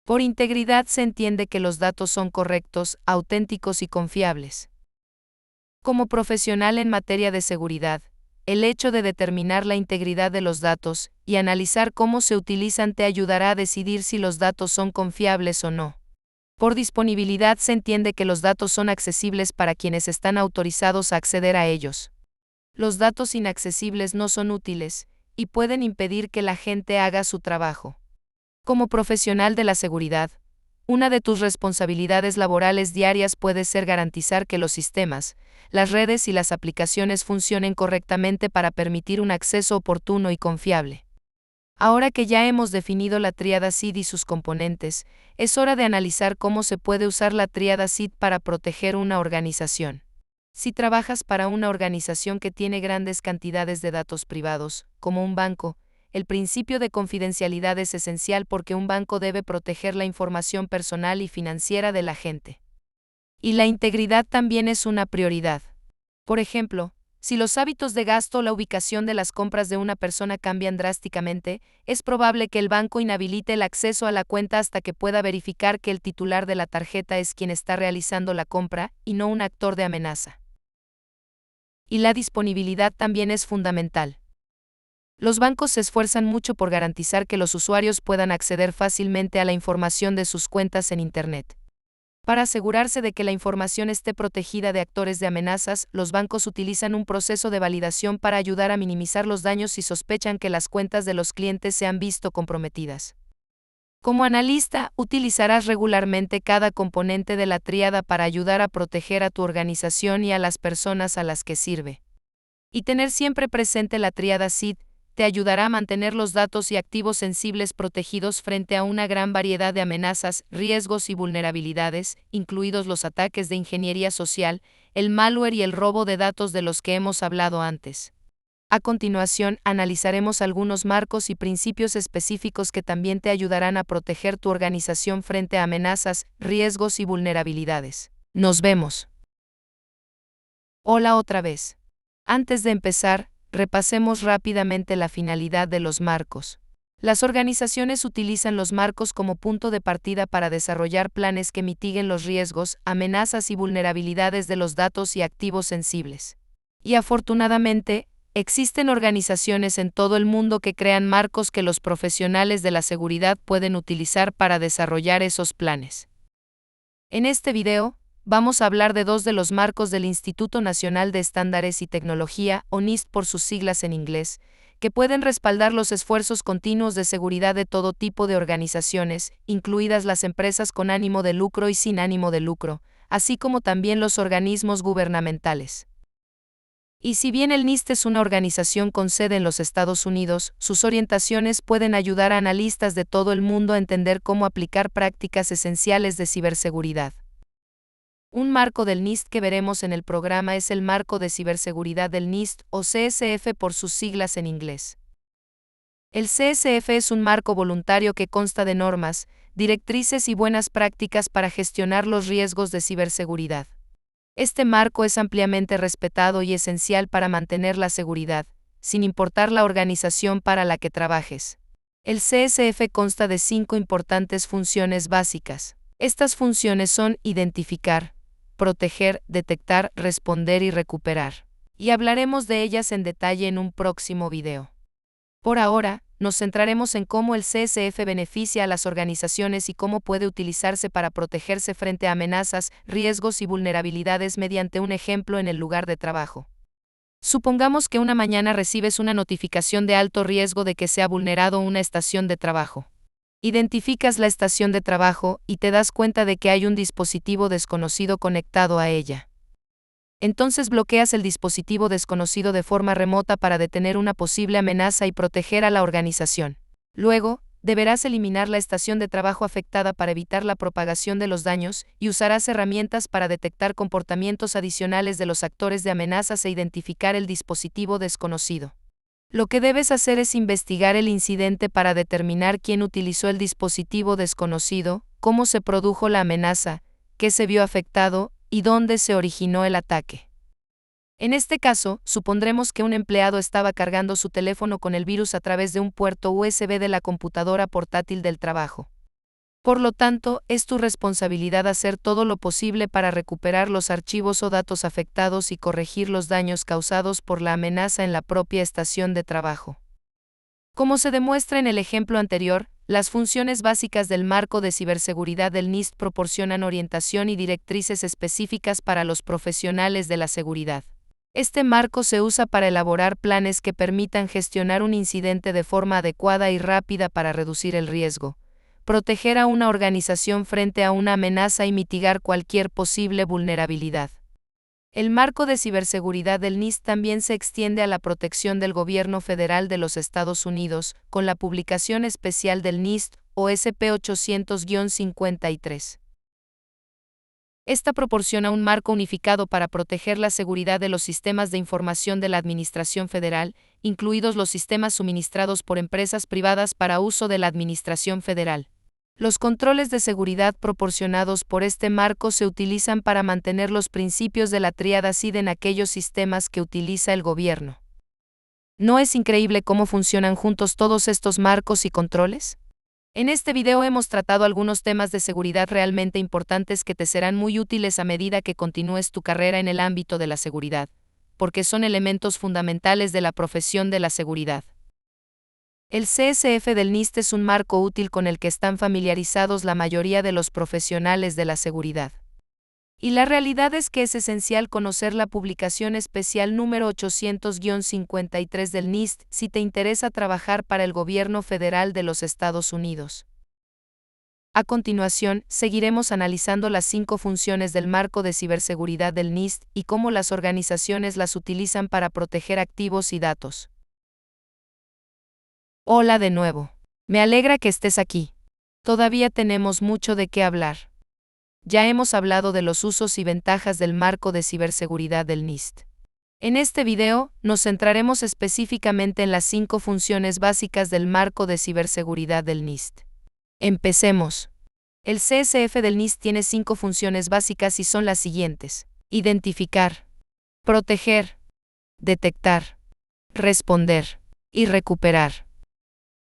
Por integridad se entiende que los datos son correctos, auténticos y confiables. Como profesional en materia de seguridad, el hecho de determinar la integridad de los datos y analizar cómo se utilizan te ayudará a decidir si los datos son confiables o no. Por disponibilidad se entiende que los datos son accesibles para quienes están autorizados a acceder a ellos. Los datos inaccesibles no son útiles y pueden impedir que la gente haga su trabajo. Como profesional de la seguridad, una de tus responsabilidades laborales diarias puede ser garantizar que los sistemas, las redes y las aplicaciones funcionen correctamente para permitir un acceso oportuno y confiable. Ahora que ya hemos definido la tríada SID y sus componentes, es hora de analizar cómo se puede usar la tríada SID para proteger una organización. Si trabajas para una organización que tiene grandes cantidades de datos privados, como un banco, el principio de confidencialidad es esencial porque un banco debe proteger la información personal y financiera de la gente. Y la integridad también es una prioridad. Por ejemplo, si los hábitos de gasto o la ubicación de las compras de una persona cambian drásticamente, es probable que el banco inhabilite el acceso a la cuenta hasta que pueda verificar que el titular de la tarjeta es quien está realizando la compra y no un actor de amenaza. Y la disponibilidad también es fundamental. Los bancos se esfuerzan mucho por garantizar que los usuarios puedan acceder fácilmente a la información de sus cuentas en Internet. Para asegurarse de que la información esté protegida de actores de amenazas, los bancos utilizan un proceso de validación para ayudar a minimizar los daños si sospechan que las cuentas de los clientes se han visto comprometidas. Como analista, utilizarás regularmente cada componente de la tríada para ayudar a proteger a tu organización y a las personas a las que sirve. Y tener siempre presente la tríada SID te ayudará a mantener los datos y activos sensibles protegidos frente a una gran variedad de amenazas, riesgos y vulnerabilidades, incluidos los ataques de ingeniería social, el malware y el robo de datos de los que hemos hablado antes. A continuación, analizaremos algunos marcos y principios específicos que también te ayudarán a proteger tu organización frente a amenazas, riesgos y vulnerabilidades. Nos vemos. Hola otra vez. Antes de empezar, repasemos rápidamente la finalidad de los marcos. Las organizaciones utilizan los marcos como punto de partida para desarrollar planes que mitiguen los riesgos, amenazas y vulnerabilidades de los datos y activos sensibles. Y afortunadamente, existen organizaciones en todo el mundo que crean marcos que los profesionales de la seguridad pueden utilizar para desarrollar esos planes. En este video, vamos a hablar de dos de los marcos del Instituto Nacional de Estándares y Tecnología, o NIST por sus siglas en inglés, que pueden respaldar los esfuerzos continuos de seguridad de todo tipo de organizaciones, incluidas las empresas con ánimo de lucro y sin ánimo de lucro, así como también los organismos gubernamentales. Y si bien el NIST es una organización con sede en los Estados Unidos, sus orientaciones pueden ayudar a analistas de todo el mundo a entender cómo aplicar prácticas esenciales de ciberseguridad. Un marco del NIST que veremos en el programa es el Marco de Ciberseguridad del NIST, o CSF por sus siglas en inglés. El CSF es un marco voluntario que consta de normas, directrices y buenas prácticas para gestionar los riesgos de ciberseguridad. Este marco es ampliamente respetado y esencial para mantener la seguridad, sin importar la organización para la que trabajes. El CSF consta de 5 importantes funciones básicas. Estas funciones son identificar, proteger, detectar, responder y recuperar. Y hablaremos de ellas en detalle en un próximo video. Por ahora, nos centraremos en cómo el CSF beneficia a las organizaciones y cómo puede utilizarse para protegerse frente a amenazas, riesgos y vulnerabilidades mediante un ejemplo en el lugar de trabajo. Supongamos que una mañana recibes una notificación de alto riesgo de que se ha vulnerado una estación de trabajo. Identificas la estación de trabajo y te das cuenta de que hay un dispositivo desconocido conectado a ella. Entonces bloqueas el dispositivo desconocido de forma remota para detener una posible amenaza y proteger a la organización. Luego, deberás eliminar la estación de trabajo afectada para evitar la propagación de los daños y usarás herramientas para detectar comportamientos adicionales de los actores de amenazas e identificar el dispositivo desconocido. Lo que debes hacer es investigar el incidente para determinar quién utilizó el dispositivo desconocido, cómo se produjo la amenaza, qué se vio afectado y dónde se originó el ataque. En este caso, supondremos que un empleado estaba cargando su teléfono con el virus a través de un puerto USB de la computadora portátil del trabajo. Por lo tanto, es tu responsabilidad hacer todo lo posible para recuperar los archivos o datos afectados y corregir los daños causados por la amenaza en la propia estación de trabajo. Como se demuestra en el ejemplo anterior, las funciones básicas del marco de ciberseguridad del NIST proporcionan orientación y directrices específicas para los profesionales de la seguridad. Este marco se usa para elaborar planes que permitan gestionar un incidente de forma adecuada y rápida para reducir el riesgo, proteger a una organización frente a una amenaza y mitigar cualquier posible vulnerabilidad. El marco de ciberseguridad del NIST también se extiende a la protección del Gobierno Federal de los Estados Unidos, con la publicación especial del NIST, OSP 800-53. Esta proporciona un marco unificado para proteger la seguridad de los sistemas de información de la Administración Federal, incluidos los sistemas suministrados por empresas privadas para uso de la Administración Federal. Los controles de seguridad proporcionados por este marco se utilizan para mantener los principios de la tríada SID en aquellos sistemas que utiliza el gobierno. ¿No es increíble cómo funcionan juntos todos estos marcos y controles? En este video hemos tratado algunos temas de seguridad realmente importantes que te serán muy útiles a medida que continúes tu carrera en el ámbito de la seguridad, porque son elementos fundamentales de la profesión de la seguridad. El CSF del NIST es un marco útil con el que están familiarizados la mayoría de los profesionales de la seguridad. Y la realidad es que es esencial conocer la publicación especial número 800-53 del NIST si te interesa trabajar para el gobierno federal de los Estados Unidos. A continuación, seguiremos analizando las 5 funciones del marco de ciberseguridad del NIST y cómo las organizaciones las utilizan para proteger activos y datos. Hola de nuevo. Me alegra que estés aquí. Todavía tenemos mucho de qué hablar. Ya hemos hablado de los usos y ventajas del marco de ciberseguridad del NIST. En este video, nos centraremos específicamente en las 5 funciones básicas del marco de ciberseguridad del NIST. Empecemos. El CSF del NIST tiene 5 funciones básicas y son las siguientes: identificar, proteger, detectar, responder y recuperar.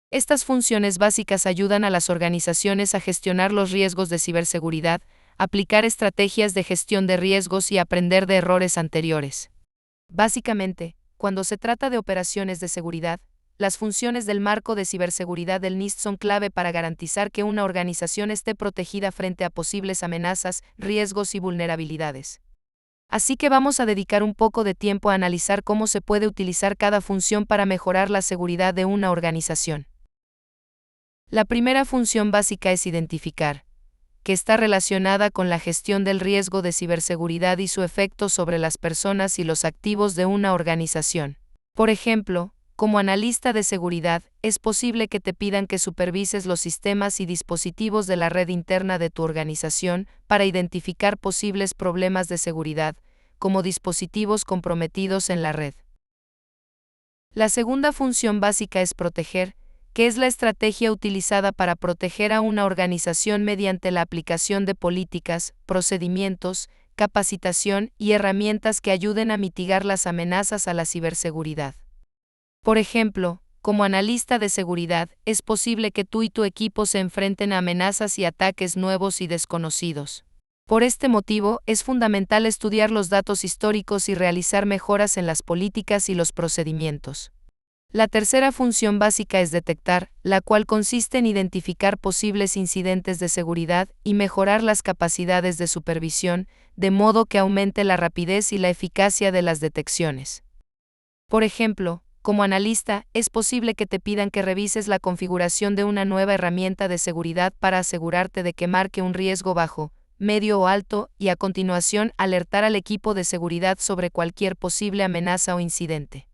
Estas funciones básicas ayudan a las organizaciones a gestionar los riesgos de ciberseguridad, aplicar estrategias de gestión de riesgos y aprender de errores anteriores. Básicamente, cuando se trata de operaciones de seguridad, las funciones del marco de ciberseguridad del NIST son clave para garantizar que una organización esté protegida frente a posibles amenazas, riesgos y vulnerabilidades. Así que vamos a dedicar un poco de tiempo a analizar cómo se puede utilizar cada función para mejorar la seguridad de una organización. La primera función básica es identificar, que está relacionada con la gestión del riesgo de ciberseguridad y su efecto sobre las personas y los activos de una organización. Por ejemplo, como analista de seguridad, es posible que te pidan que supervises los sistemas y dispositivos de la red interna de tu organización para identificar posibles problemas de seguridad, como dispositivos comprometidos en la red. La segunda función básica es proteger, que es la estrategia utilizada para proteger a una organización mediante la aplicación de políticas, procedimientos, capacitación y herramientas que ayuden a mitigar las amenazas a la ciberseguridad. Por ejemplo, como analista de seguridad, es posible que tú y tu equipo se enfrenten a amenazas y ataques nuevos y desconocidos. Por este motivo, es fundamental estudiar los datos históricos y realizar mejoras en las políticas y los procedimientos. La tercera función básica es detectar, la cual consiste en identificar posibles incidentes de seguridad y mejorar las capacidades de supervisión, de modo que aumente la rapidez y la eficacia de las detecciones. Por ejemplo, como analista, es posible que te pidan que revises la configuración de una nueva herramienta de seguridad para asegurarte de que marque un riesgo bajo, medio o alto, y a continuación alertar al equipo de seguridad sobre cualquier posible amenaza o incidente.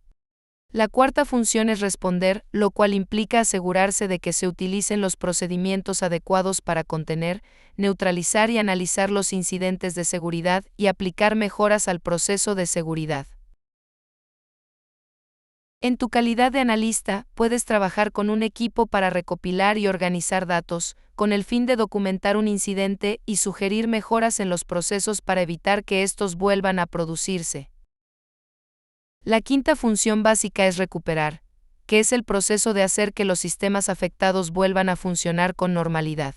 La cuarta función es responder, lo cual implica asegurarse de que se utilicen los procedimientos adecuados para contener, neutralizar y analizar los incidentes de seguridad y aplicar mejoras al proceso de seguridad. En tu calidad de analista, puedes trabajar con un equipo para recopilar y organizar datos, con el fin de documentar un incidente y sugerir mejoras en los procesos para evitar que estos vuelvan a producirse. La quinta función básica es recuperar, que es el proceso de hacer que los sistemas afectados vuelvan a funcionar con normalidad.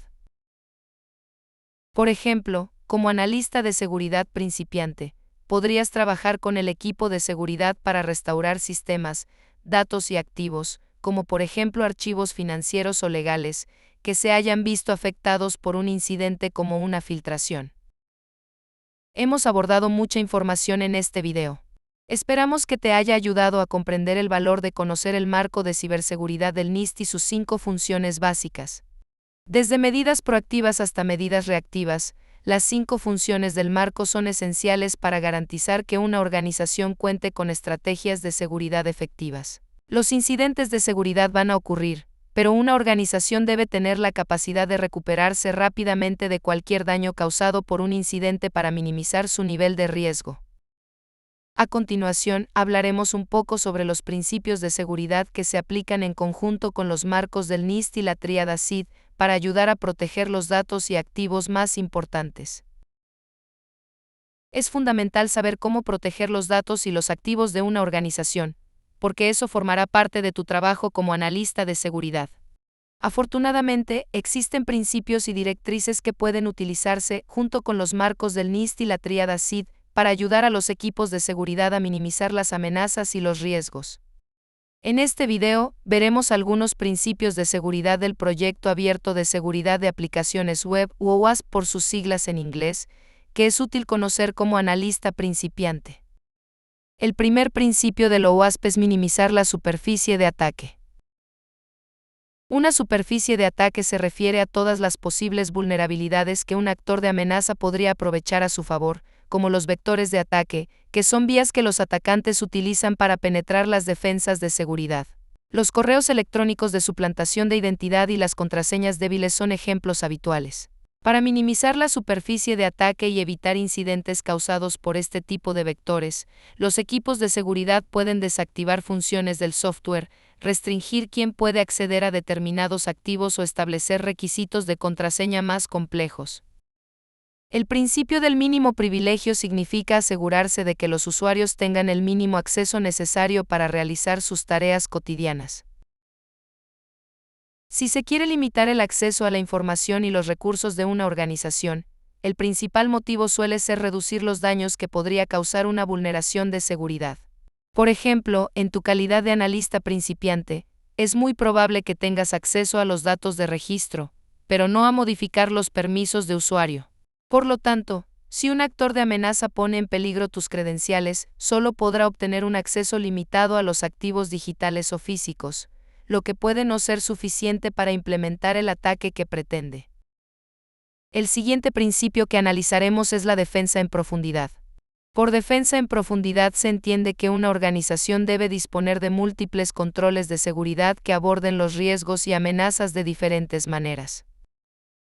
Por ejemplo, como analista de seguridad principiante, podrías trabajar con el equipo de seguridad para restaurar sistemas, datos y activos, como por ejemplo archivos financieros o legales, que se hayan visto afectados por un incidente como una filtración. Hemos abordado mucha información en este video. Esperamos que te haya ayudado a comprender el valor de conocer el marco de ciberseguridad del NIST y sus 5 funciones básicas. Desde medidas proactivas hasta medidas reactivas, las 5 funciones del marco son esenciales para garantizar que una organización cuente con estrategias de seguridad efectivas. Los incidentes de seguridad van a ocurrir, pero una organización debe tener la capacidad de recuperarse rápidamente de cualquier daño causado por un incidente para minimizar su nivel de riesgo. A continuación, hablaremos un poco sobre los principios de seguridad que se aplican en conjunto con los marcos del NIST y la tríada SID, para ayudar a proteger los datos y activos más importantes. Es fundamental saber cómo proteger los datos y los activos de una organización, porque eso formará parte de tu trabajo como analista de seguridad. Afortunadamente, existen principios y directrices que pueden utilizarse, junto con los marcos del NIST y la tríada SID, para ayudar a los equipos de seguridad a minimizar las amenazas y los riesgos. En este video, veremos algunos principios de seguridad del Proyecto Abierto de Seguridad de Aplicaciones Web, u OWASP por sus siglas en inglés, que es útil conocer como analista principiante. El primer principio del OWASP es minimizar la superficie de ataque. Una superficie de ataque se refiere a todas las posibles vulnerabilidades que un actor de amenaza podría aprovechar a su favor, como los vectores de ataque, que son vías que los atacantes utilizan para penetrar las defensas de seguridad. Los correos electrónicos de suplantación de identidad y las contraseñas débiles son ejemplos habituales. Para minimizar la superficie de ataque y evitar incidentes causados por este tipo de vectores, los equipos de seguridad pueden desactivar funciones del software, restringir quién puede acceder a determinados activos o establecer requisitos de contraseña más complejos. El principio del mínimo privilegio significa asegurarse de que los usuarios tengan el mínimo acceso necesario para realizar sus tareas cotidianas. Si se quiere limitar el acceso a la información y los recursos de una organización, el principal motivo suele ser reducir los daños que podría causar una vulneración de seguridad. Por ejemplo, en tu calidad de analista principiante, es muy probable que tengas acceso a los datos de registro, pero no a modificar los permisos de usuario. Por lo tanto, si un actor de amenaza pone en peligro tus credenciales, solo podrá obtener un acceso limitado a los activos digitales o físicos, lo que puede no ser suficiente para implementar el ataque que pretende. El siguiente principio que analizaremos es la defensa en profundidad. Por defensa en profundidad se entiende que una organización debe disponer de múltiples controles de seguridad que aborden los riesgos y amenazas de diferentes maneras.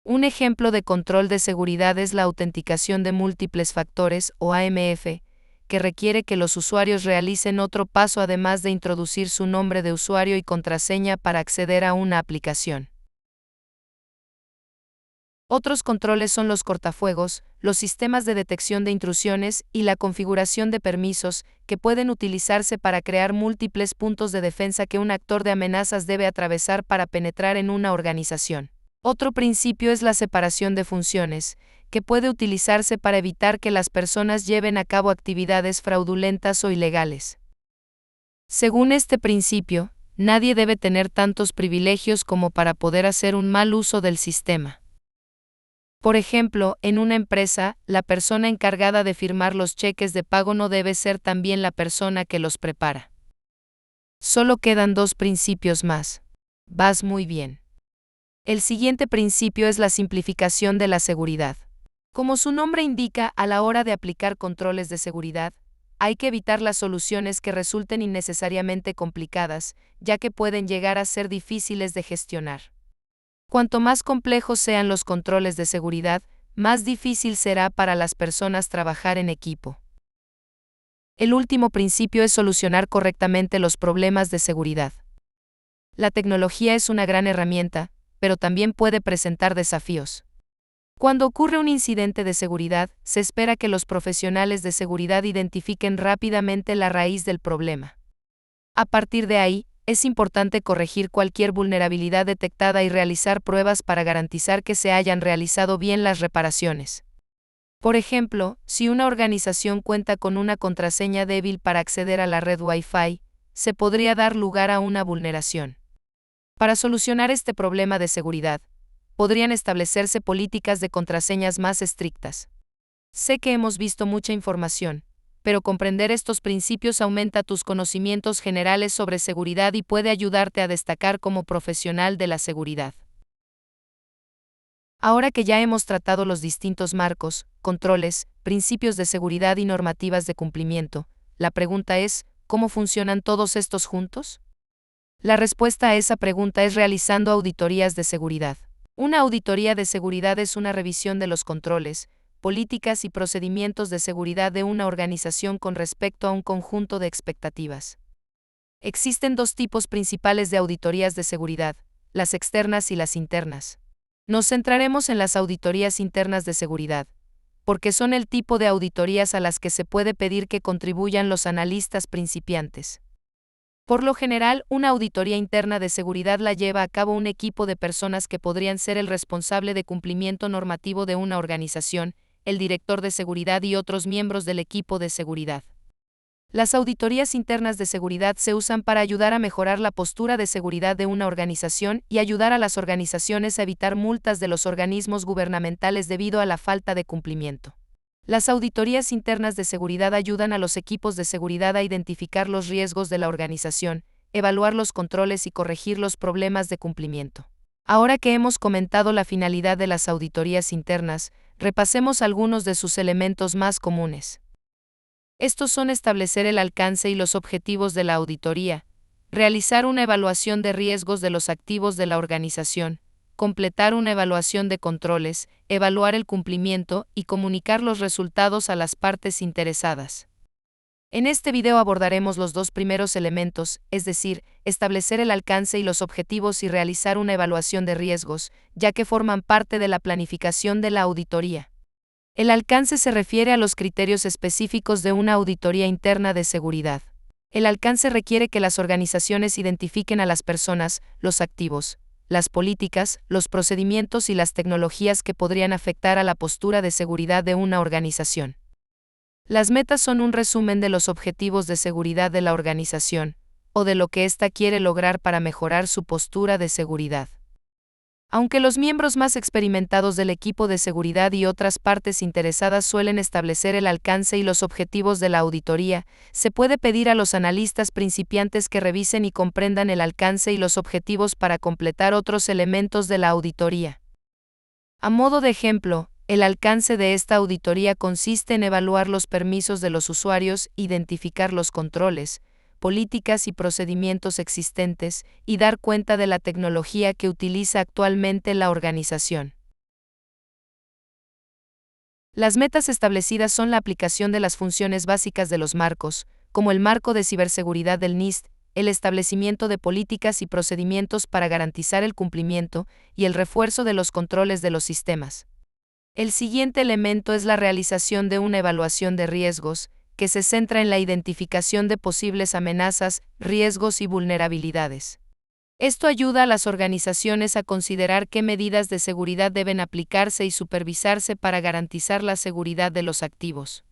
Un ejemplo de control de seguridad es la autenticación de múltiples factores, o AMF, que requiere que los usuarios realicen otro paso además de introducir su nombre de usuario y contraseña para acceder a una aplicación. Otros controles son los cortafuegos, los sistemas de detección de intrusiones y la configuración de permisos, que pueden utilizarse para crear múltiples puntos de defensa que un actor de amenazas debe atravesar para penetrar en una organización. Otro principio es la separación de funciones, que puede utilizarse para evitar que las personas lleven a cabo actividades fraudulentas o ilegales. Según este principio, nadie debe tener tantos privilegios como para poder hacer un mal uso del sistema. Por ejemplo, en una empresa, la persona encargada de firmar los cheques de pago no debe ser también la persona que los prepara. Solo quedan 2 principios más. Vas muy bien. El siguiente principio es la simplificación de la seguridad. Como su nombre indica, a la hora de aplicar controles de seguridad, hay que evitar las soluciones que resulten innecesariamente complicadas, ya que pueden llegar a ser difíciles de gestionar. Cuanto más complejos sean los controles de seguridad, más difícil será para las personas trabajar en equipo. El último principio es solucionar correctamente los problemas de seguridad. La tecnología es una gran herramienta, pero también puede presentar desafíos. Cuando ocurre un incidente de seguridad, se espera que los profesionales de seguridad identifiquen rápidamente la raíz del problema. A partir de ahí, es importante corregir cualquier vulnerabilidad detectada y realizar pruebas para garantizar que se hayan realizado bien las reparaciones. Por ejemplo, si una organización cuenta con una contraseña débil para acceder a la red Wi-Fi, se podría dar lugar a una vulneración. Para solucionar este problema de seguridad, podrían establecerse políticas de contraseñas más estrictas. Sé que hemos visto mucha información, pero comprender estos principios aumenta tus conocimientos generales sobre seguridad y puede ayudarte a destacar como profesional de la seguridad. Ahora que ya hemos tratado los distintos marcos, controles, principios de seguridad y normativas de cumplimiento, la pregunta es, ¿cómo funcionan todos estos juntos? La respuesta a esa pregunta es realizando auditorías de seguridad. Una auditoría de seguridad es una revisión de los controles, políticas y procedimientos de seguridad de una organización con respecto a un conjunto de expectativas. Existen 2 tipos principales de auditorías de seguridad, las externas y las internas. Nos centraremos en las auditorías internas de seguridad, porque son el tipo de auditorías a las que se puede pedir que contribuyan los analistas principiantes. Por lo general, una auditoría interna de seguridad la lleva a cabo un equipo de personas que podrían ser el responsable de cumplimiento normativo de una organización, el director de seguridad y otros miembros del equipo de seguridad. Las auditorías internas de seguridad se usan para ayudar a mejorar la postura de seguridad de una organización y ayudar a las organizaciones a evitar multas de los organismos gubernamentales debido a la falta de cumplimiento. Las auditorías internas de seguridad ayudan a los equipos de seguridad a identificar los riesgos de la organización, evaluar los controles y corregir los problemas de cumplimiento. Ahora que hemos comentado la finalidad de las auditorías internas, repasemos algunos de sus elementos más comunes. Estos son establecer el alcance y los objetivos de la auditoría, realizar una evaluación de riesgos de los activos de la organización, completar una evaluación de controles, evaluar el cumplimiento y comunicar los resultados a las partes interesadas. En este video abordaremos los 2 primeros elementos, es decir, establecer el alcance y los objetivos y realizar una evaluación de riesgos, ya que forman parte de la planificación de la auditoría. El alcance se refiere a los criterios específicos de una auditoría interna de seguridad. El alcance requiere que las organizaciones identifiquen a las personas, los activos, las políticas, los procedimientos y las tecnologías que podrían afectar a la postura de seguridad de una organización. Las metas son un resumen de los objetivos de seguridad de la organización, o de lo que ésta quiere lograr para mejorar su postura de seguridad. Aunque los miembros más experimentados del equipo de seguridad y otras partes interesadas suelen establecer el alcance y los objetivos de la auditoría, se puede pedir a los analistas principiantes que revisen y comprendan el alcance y los objetivos para completar otros elementos de la auditoría. A modo de ejemplo, el alcance de esta auditoría consiste en evaluar los permisos de los usuarios, identificar los controles, políticas y procedimientos existentes, y dar cuenta de la tecnología que utiliza actualmente la organización. Las metas establecidas son la aplicación de las funciones básicas de los marcos, como el marco de ciberseguridad del NIST, el establecimiento de políticas y procedimientos para garantizar el cumplimiento y el refuerzo de los controles de los sistemas. El siguiente elemento es la realización de una evaluación de riesgos, que se centra en la identificación de posibles amenazas, riesgos y vulnerabilidades. Esto ayuda a las organizaciones a considerar qué medidas de seguridad deben aplicarse y supervisarse para garantizar la seguridad de los activos.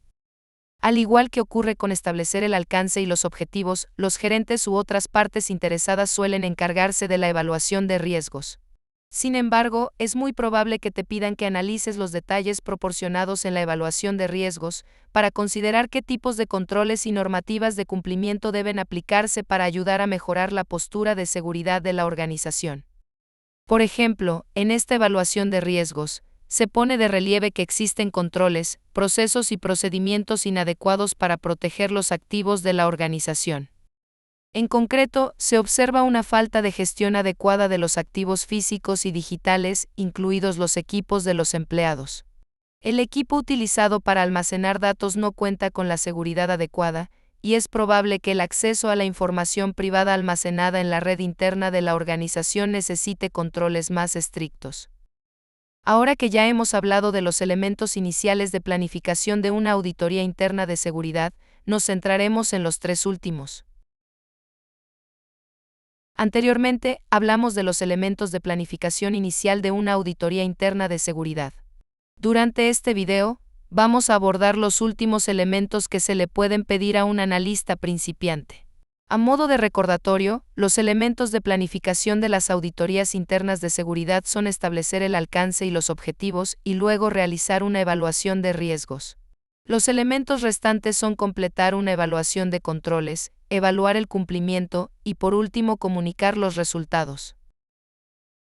Al igual que ocurre con establecer el alcance y los objetivos, los gerentes u otras partes interesadas suelen encargarse de la evaluación de riesgos. Sin embargo, es muy probable que te pidan que analices los detalles proporcionados en la evaluación de riesgos, para considerar qué tipos de controles y normativas de cumplimiento deben aplicarse para ayudar a mejorar la postura de seguridad de la organización. Por ejemplo, en esta evaluación de riesgos, se pone de relieve que existen controles, procesos y procedimientos inadecuados para proteger los activos de la organización. En concreto, se observa una falta de gestión adecuada de los activos físicos y digitales, incluidos los equipos de los empleados. El equipo utilizado para almacenar datos no cuenta con la seguridad adecuada, y es probable que el acceso a la información privada almacenada en la red interna de la organización necesite controles más estrictos. Ahora que ya hemos hablado de los elementos iniciales de planificación de una auditoría interna de seguridad, nos centraremos en los tres últimos. Anteriormente, hablamos de los elementos de planificación inicial de una auditoría interna de seguridad. Durante este video, vamos a abordar los últimos elementos que se le pueden pedir a un analista principiante. A modo de recordatorio, los elementos de planificación de las auditorías internas de seguridad son establecer el alcance y los objetivos y luego realizar una evaluación de riesgos. Los elementos restantes son completar una evaluación de controles, evaluar el cumplimiento y por último comunicar los resultados.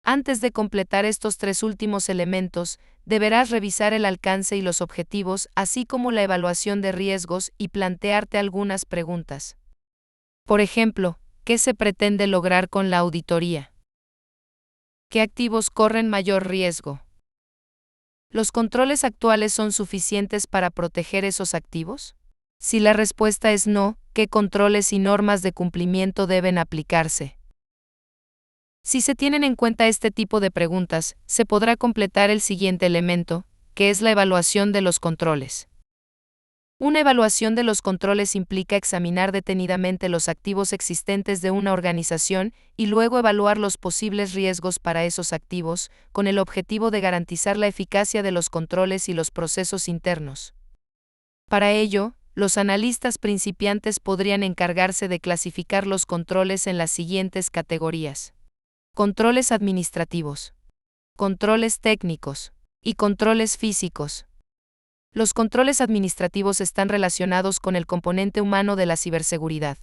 Antes de completar estos tres últimos elementos, deberás revisar el alcance y los objetivos, así como la evaluación de riesgos y plantearte algunas preguntas. Por ejemplo, ¿qué se pretende lograr con la auditoría? ¿Qué activos corren mayor riesgo? ¿Los controles actuales son suficientes para proteger esos activos? Si la respuesta es no, ¿qué controles y normas de cumplimiento deben aplicarse? Si se tienen en cuenta este tipo de preguntas, se podrá completar el siguiente elemento, que es la evaluación de los controles. Una evaluación de los controles implica examinar detenidamente los activos existentes de una organización y luego evaluar los posibles riesgos para esos activos, con el objetivo de garantizar la eficacia de los controles y los procesos internos. Para ello, los analistas principiantes podrían encargarse de clasificar los controles en las siguientes categorías: controles administrativos, controles técnicos y controles físicos. Los controles administrativos están relacionados con el componente humano de la ciberseguridad.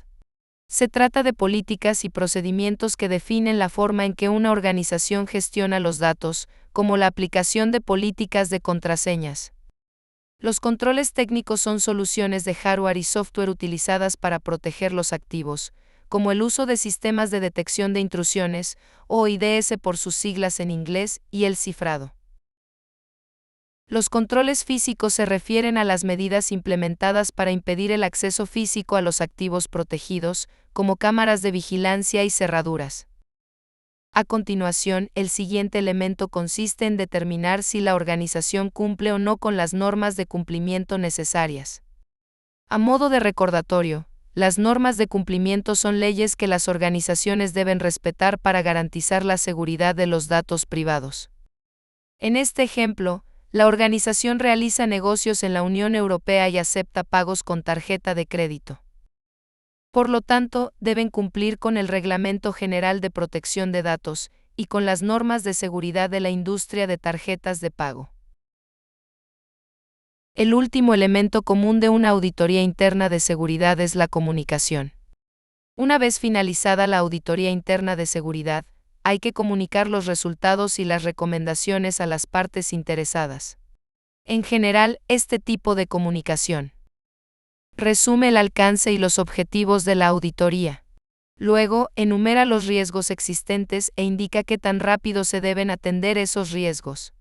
Se trata de políticas y procedimientos que definen la forma en que una organización gestiona los datos, como la aplicación de políticas de contraseñas. Los controles técnicos son soluciones de hardware y software utilizadas para proteger los activos, como el uso de sistemas de detección de intrusiones, o IDS por sus siglas en inglés, y el cifrado. Los controles físicos se refieren a las medidas implementadas para impedir el acceso físico a los activos protegidos, como cámaras de vigilancia y cerraduras. A continuación, el siguiente elemento consiste en determinar si la organización cumple o no con las normas de cumplimiento necesarias. A modo de recordatorio, Las normas de cumplimiento son leyes que las organizaciones deben respetar para garantizar la seguridad de los datos privados. En este ejemplo, la organización realiza negocios en la Unión Europea y acepta pagos con tarjeta de crédito. Por lo tanto, deben cumplir con el Reglamento General de Protección de Datos y con las normas de seguridad de la industria de tarjetas de pago. El último elemento común de una auditoría interna de seguridad es la comunicación. Una vez finalizada la auditoría interna de seguridad, hay que comunicar los resultados y las recomendaciones a las partes interesadas. En general, este tipo de comunicación resume el alcance y los objetivos de la auditoría. Luego, enumera los riesgos existentes e indica qué tan rápido se deben atender esos riesgos.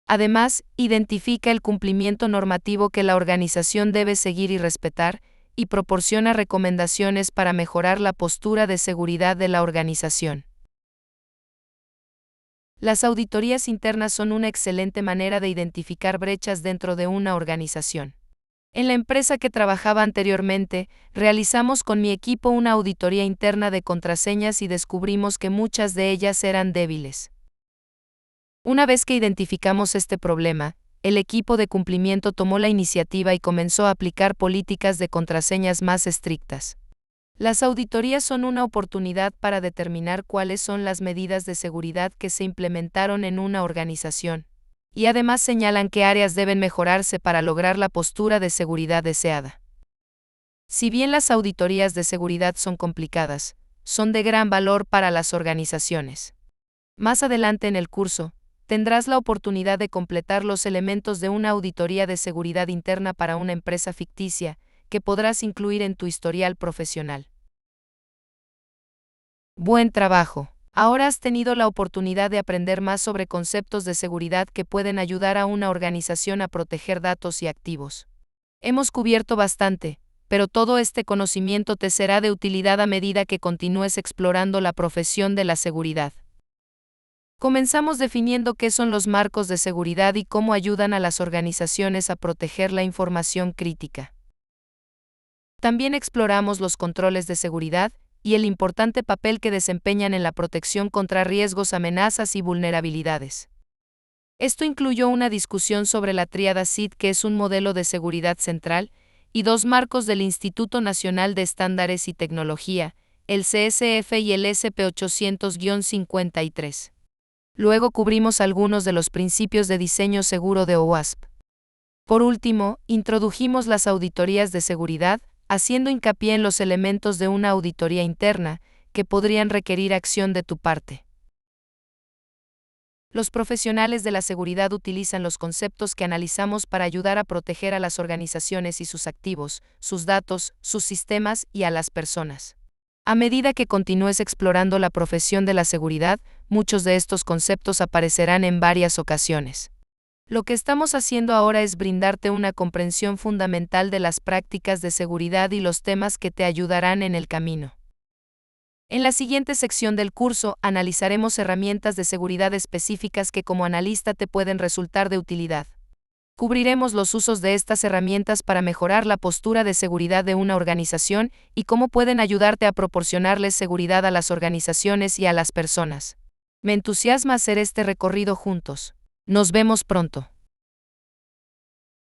Además, identifica el cumplimiento normativo que la organización debe seguir y respetar, y proporciona recomendaciones para mejorar la postura de seguridad de la organización. Las auditorías internas son una excelente manera de identificar brechas dentro de una organización. En la empresa que trabajaba anteriormente, realizamos con mi equipo una auditoría interna de contraseñas y descubrimos que muchas de ellas eran débiles. Una vez que identificamos este problema, el equipo de cumplimiento tomó la iniciativa y comenzó a aplicar políticas de contraseñas más estrictas. Las auditorías son una oportunidad para determinar cuáles son las medidas de seguridad que se implementaron en una organización, y además señalan qué áreas deben mejorarse para lograr la postura de seguridad deseada. Si bien las auditorías de seguridad son complicadas, son de gran valor para las organizaciones. Más adelante en el curso, tendrás la oportunidad de completar los elementos de una auditoría de seguridad interna para una empresa ficticia, que podrás incluir en tu historial profesional. Buen trabajo. Ahora has tenido la oportunidad de aprender más sobre conceptos de seguridad que pueden ayudar a una organización a proteger datos y activos. Hemos cubierto bastante, pero todo este conocimiento te será de utilidad a medida que continúes explorando la profesión de la seguridad. Comenzamos definiendo qué son los marcos de seguridad y cómo ayudan a las organizaciones a proteger la información crítica. También exploramos los controles de seguridad y el importante papel que desempeñan en la protección contra riesgos, amenazas y vulnerabilidades. Esto incluyó una discusión sobre la tríada SID, que es un modelo de seguridad central, y dos marcos del Instituto Nacional de Estándares y Tecnología, el CSF y el SP800-53. Luego cubrimos algunos de los principios de diseño seguro de OWASP. Por último, introdujimos las auditorías de seguridad, haciendo hincapié en los elementos de una auditoría interna, que podrían requerir acción de tu parte. Los profesionales de la seguridad utilizan los conceptos que analizamos para ayudar a proteger a las organizaciones y sus activos, sus datos, sus sistemas y a las personas. A medida que continúes explorando la profesión de la seguridad, muchos de estos conceptos aparecerán en varias ocasiones. Lo que estamos haciendo ahora es brindarte una comprensión fundamental de las prácticas de seguridad y los temas que te ayudarán en el camino. En la siguiente sección del curso, analizaremos herramientas de seguridad específicas que como analista te pueden resultar de utilidad. Cubriremos los usos de estas herramientas para mejorar la postura de seguridad de una organización y cómo pueden ayudarte a proporcionarles seguridad a las organizaciones y a las personas. Me entusiasma hacer este recorrido juntos. Nos vemos pronto.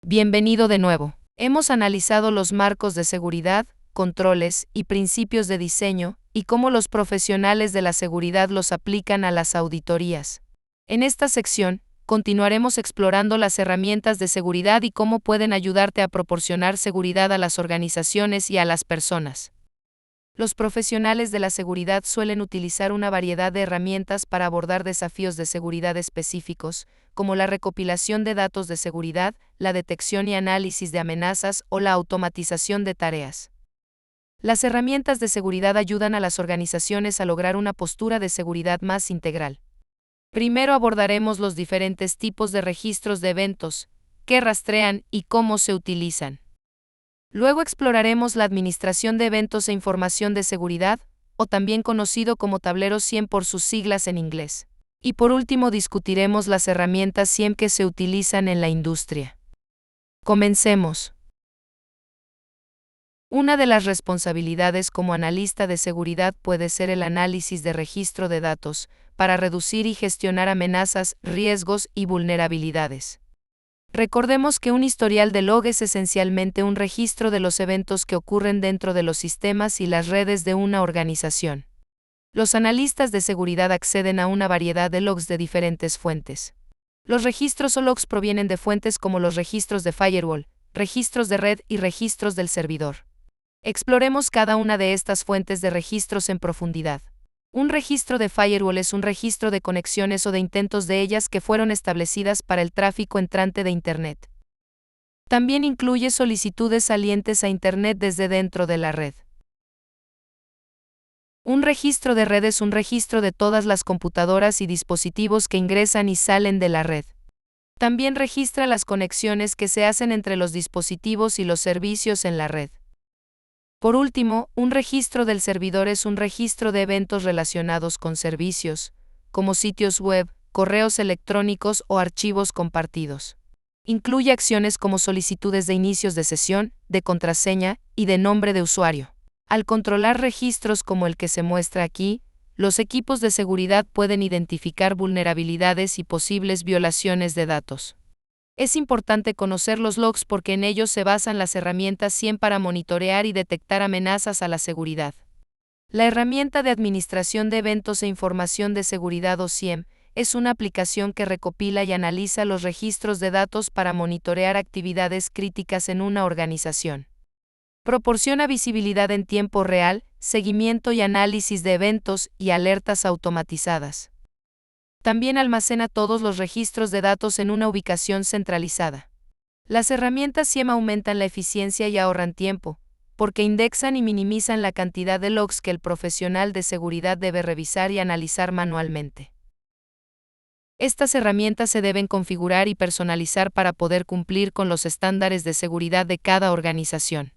Bienvenido de nuevo. Hemos analizado los marcos de seguridad, controles y principios de diseño, y cómo los profesionales de la seguridad los aplican a las auditorías. En esta sección, continuaremos explorando las herramientas de seguridad y cómo pueden ayudarte a proporcionar seguridad a las organizaciones y a las personas. Los profesionales de la seguridad suelen utilizar una variedad de herramientas para abordar desafíos de seguridad específicos, como la recopilación de datos de seguridad, la detección y análisis de amenazas o la automatización de tareas. Las herramientas de seguridad ayudan a las organizaciones a lograr una postura de seguridad más integral. Primero abordaremos los diferentes tipos de registros de eventos, qué rastrean y cómo se utilizan. Luego exploraremos la administración de eventos e información de seguridad, o también conocido como tablero SIEM por sus siglas en inglés. Y por último discutiremos las herramientas SIEM que se utilizan en la industria. Comencemos. Una de las responsabilidades como analista de seguridad puede ser el análisis de registro de datos, para reducir y gestionar amenazas, riesgos y vulnerabilidades. Recordemos que un historial de log es esencialmente un registro de los eventos que ocurren dentro de los sistemas y las redes de una organización. Los analistas de seguridad acceden a una variedad de logs de diferentes fuentes. Los registros o logs provienen de fuentes como los registros de firewall, registros de red y registros del servidor. Exploremos cada una de estas fuentes de registros en profundidad. Un registro de firewall es un registro de conexiones o de intentos de ellas que fueron establecidas para el tráfico entrante de Internet. También incluye solicitudes salientes a Internet desde dentro de la red. Un registro de red es un registro de todas las computadoras y dispositivos que ingresan y salen de la red. También registra las conexiones que se hacen entre los dispositivos y los servicios en la red. Por último, un registro del servidor es un registro de eventos relacionados con servicios, como sitios web, correos electrónicos o archivos compartidos. Incluye acciones como solicitudes de inicios de sesión, de contraseña y de nombre de usuario. Al controlar registros como el que se muestra aquí, los equipos de seguridad pueden identificar vulnerabilidades y posibles violaciones de datos. Es importante conocer los logs porque en ellos se basan las herramientas SIEM para monitorear y detectar amenazas a la seguridad. La herramienta de administración de eventos e información de seguridad o SIEM es una aplicación que recopila y analiza los registros de datos para monitorear actividades críticas en una organización. Proporciona visibilidad en tiempo real, seguimiento y análisis de eventos y alertas automatizadas. También almacena todos los registros de datos en una ubicación centralizada. Las herramientas SIEM aumentan la eficiencia y ahorran tiempo, porque indexan y minimizan la cantidad de logs que el profesional de seguridad debe revisar y analizar manualmente. Estas herramientas se deben configurar y personalizar para poder cumplir con los estándares de seguridad de cada organización.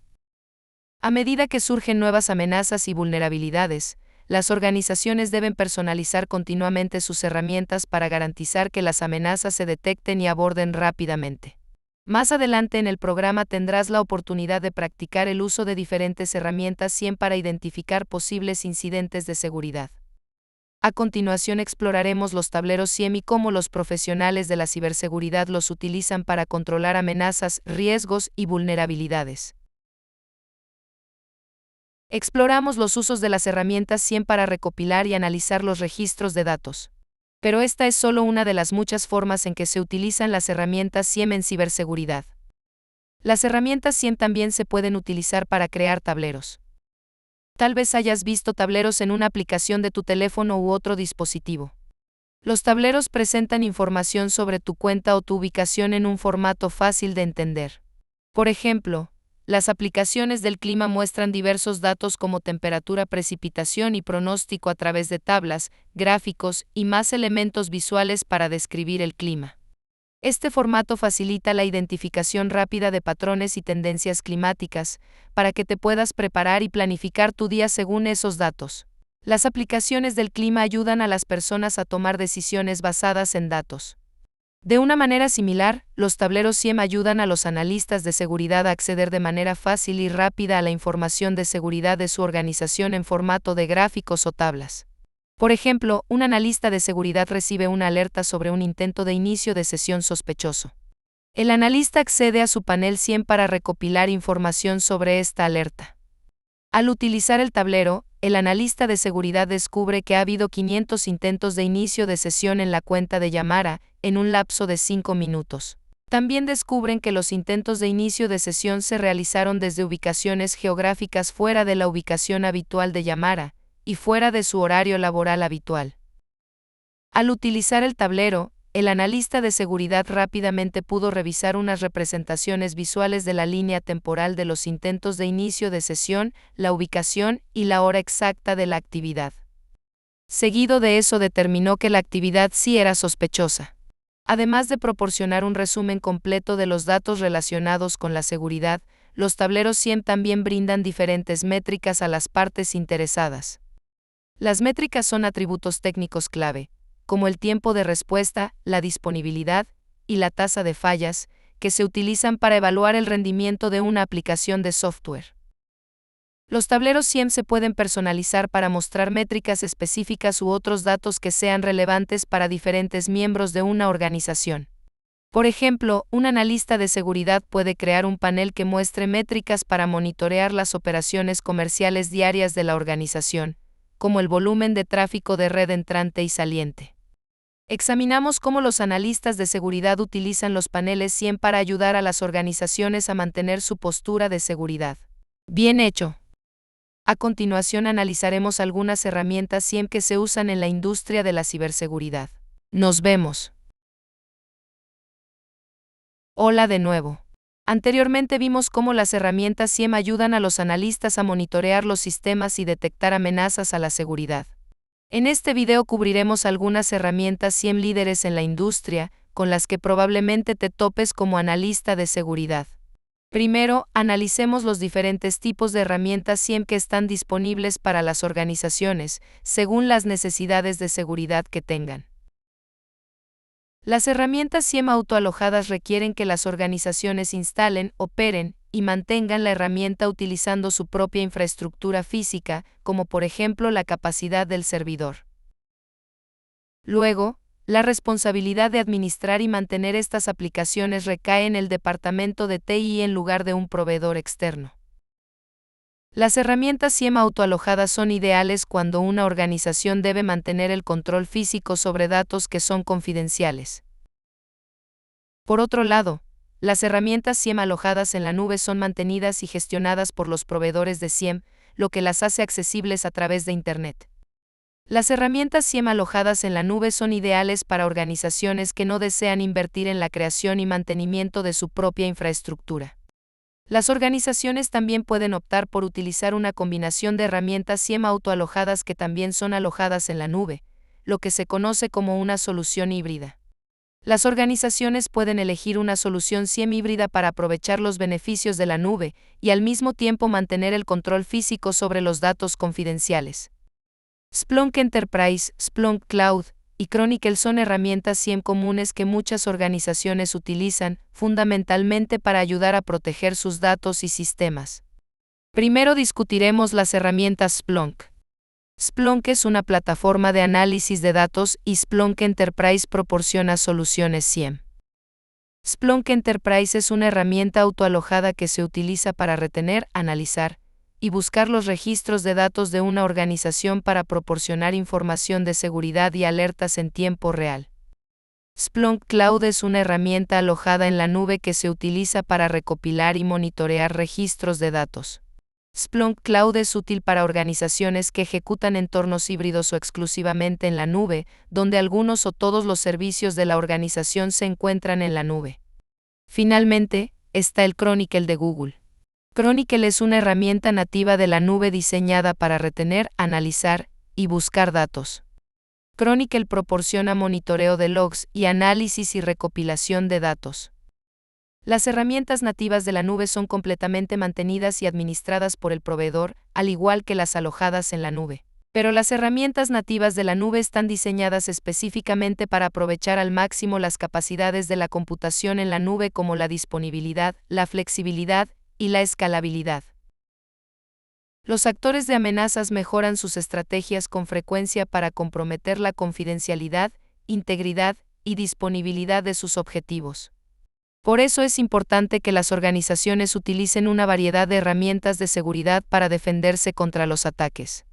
A medida que surgen nuevas amenazas y vulnerabilidades, las organizaciones deben personalizar continuamente sus herramientas para garantizar que las amenazas se detecten y aborden rápidamente. Más adelante en el programa tendrás la oportunidad de practicar el uso de diferentes herramientas SIEM para identificar posibles incidentes de seguridad. A continuación exploraremos los tableros SIEM y cómo los profesionales de la ciberseguridad los utilizan para controlar amenazas, riesgos y vulnerabilidades. Exploramos los usos de las herramientas SIEM para recopilar y analizar los registros de datos. Pero esta es solo una de las muchas formas en que se utilizan las herramientas SIEM en ciberseguridad. Las herramientas SIEM también se pueden utilizar para crear tableros. Tal vez hayas visto tableros en una aplicación de tu teléfono u otro dispositivo. Los tableros presentan información sobre tu cuenta o tu ubicación en un formato fácil de entender. Por ejemplo, las aplicaciones del clima muestran diversos datos como temperatura, precipitación y pronóstico a través de tablas, gráficos y más elementos visuales para describir el clima. Este formato facilita la identificación rápida de patrones y tendencias climáticas, para que te puedas preparar y planificar tu día según esos datos. Las aplicaciones del clima ayudan a las personas a tomar decisiones basadas en datos. De una manera similar, los tableros SIEM ayudan a los analistas de seguridad a acceder de manera fácil y rápida a la información de seguridad de su organización en formato de gráficos o tablas. Por ejemplo, un analista de seguridad recibe una alerta sobre un intento de inicio de sesión sospechoso. El analista accede a su panel SIEM para recopilar información sobre esta alerta. Al utilizar el tablero, el analista de seguridad descubre que ha habido 500 intentos de inicio de sesión en la cuenta de Yamara, en un lapso de 5 minutos. También descubren que los intentos de inicio de sesión se realizaron desde ubicaciones geográficas fuera de la ubicación habitual de Yamara, y fuera de su horario laboral habitual. Al utilizar el tablero, el analista de seguridad rápidamente pudo revisar unas representaciones visuales de la línea temporal de los intentos de inicio de sesión, la ubicación y la hora exacta de la actividad. Seguido de eso determinó que la actividad sí era sospechosa. Además de proporcionar un resumen completo de los datos relacionados con la seguridad, los tableros SIEM también brindan diferentes métricas a las partes interesadas. Las métricas son atributos técnicos clave, como el tiempo de respuesta, la disponibilidad y la tasa de fallas, que se utilizan para evaluar el rendimiento de una aplicación de software. Los tableros SIEM se pueden personalizar para mostrar métricas específicas u otros datos que sean relevantes para diferentes miembros de una organización. Por ejemplo, un analista de seguridad puede crear un panel que muestre métricas para monitorear las operaciones comerciales diarias de la organización, como el volumen de tráfico de red entrante y saliente. Examinamos cómo los analistas de seguridad utilizan los paneles SIEM para ayudar a las organizaciones a mantener su postura de seguridad. Bien hecho. A continuación analizaremos algunas herramientas SIEM que se usan en la industria de la ciberseguridad. Nos vemos. Hola de nuevo. Anteriormente vimos cómo las herramientas SIEM ayudan a los analistas a monitorear los sistemas y detectar amenazas a la seguridad. En este video cubriremos algunas herramientas SIEM líderes en la industria, con las que probablemente te topes como analista de seguridad. Primero, analicemos los diferentes tipos de herramientas SIEM que están disponibles para las organizaciones, según las necesidades de seguridad que tengan. Las herramientas SIEM autoalojadas requieren que las organizaciones instalen, operen y mantengan la herramienta utilizando su propia infraestructura física, como por ejemplo la capacidad del servidor. Luego, la responsabilidad de administrar y mantener estas aplicaciones recae en el departamento de TI en lugar de un proveedor externo. Las herramientas SIEM autoalojadas son ideales cuando una organización debe mantener el control físico sobre datos que son confidenciales. Por otro lado, las herramientas SIEM alojadas en la nube son mantenidas y gestionadas por los proveedores de SIEM, lo que las hace accesibles a través de Internet. Las herramientas SIEM alojadas en la nube son ideales para organizaciones que no desean invertir en la creación y mantenimiento de su propia infraestructura. Las organizaciones también pueden optar por utilizar una combinación de herramientas SIEM autoalojadas que también son alojadas en la nube, lo que se conoce como una solución híbrida. Las organizaciones pueden elegir una solución SIEM híbrida para aprovechar los beneficios de la nube y al mismo tiempo mantener el control físico sobre los datos confidenciales. Splunk Enterprise, Splunk Cloud y Chronicle son herramientas SIEM comunes que muchas organizaciones utilizan, fundamentalmente para ayudar a proteger sus datos y sistemas. Primero discutiremos las herramientas Splunk. Splunk es una plataforma de análisis de datos y Splunk Enterprise proporciona soluciones SIEM. Splunk Enterprise es una herramienta autoalojada que se utiliza para retener, analizar y buscar los registros de datos de una organización para proporcionar información de seguridad y alertas en tiempo real. Splunk Cloud es una herramienta alojada en la nube que se utiliza para recopilar y monitorear registros de datos. Splunk Cloud es útil para organizaciones que ejecutan entornos híbridos o exclusivamente en la nube, donde algunos o todos los servicios de la organización se encuentran en la nube. Finalmente, está el Chronicle de Google. Chronicle es una herramienta nativa de la nube diseñada para retener, analizar y buscar datos. Chronicle proporciona monitoreo de logs y análisis y recopilación de datos. Las herramientas nativas de la nube son completamente mantenidas y administradas por el proveedor, al igual que las alojadas en la nube. Pero las herramientas nativas de la nube están diseñadas específicamente para aprovechar al máximo las capacidades de la computación en la nube, como la disponibilidad, la flexibilidad y la escalabilidad. Los actores de amenazas mejoran sus estrategias con frecuencia para comprometer la confidencialidad, integridad y disponibilidad de sus objetivos. Por eso es importante que las organizaciones utilicen una variedad de herramientas de seguridad para defenderse contra los ataques.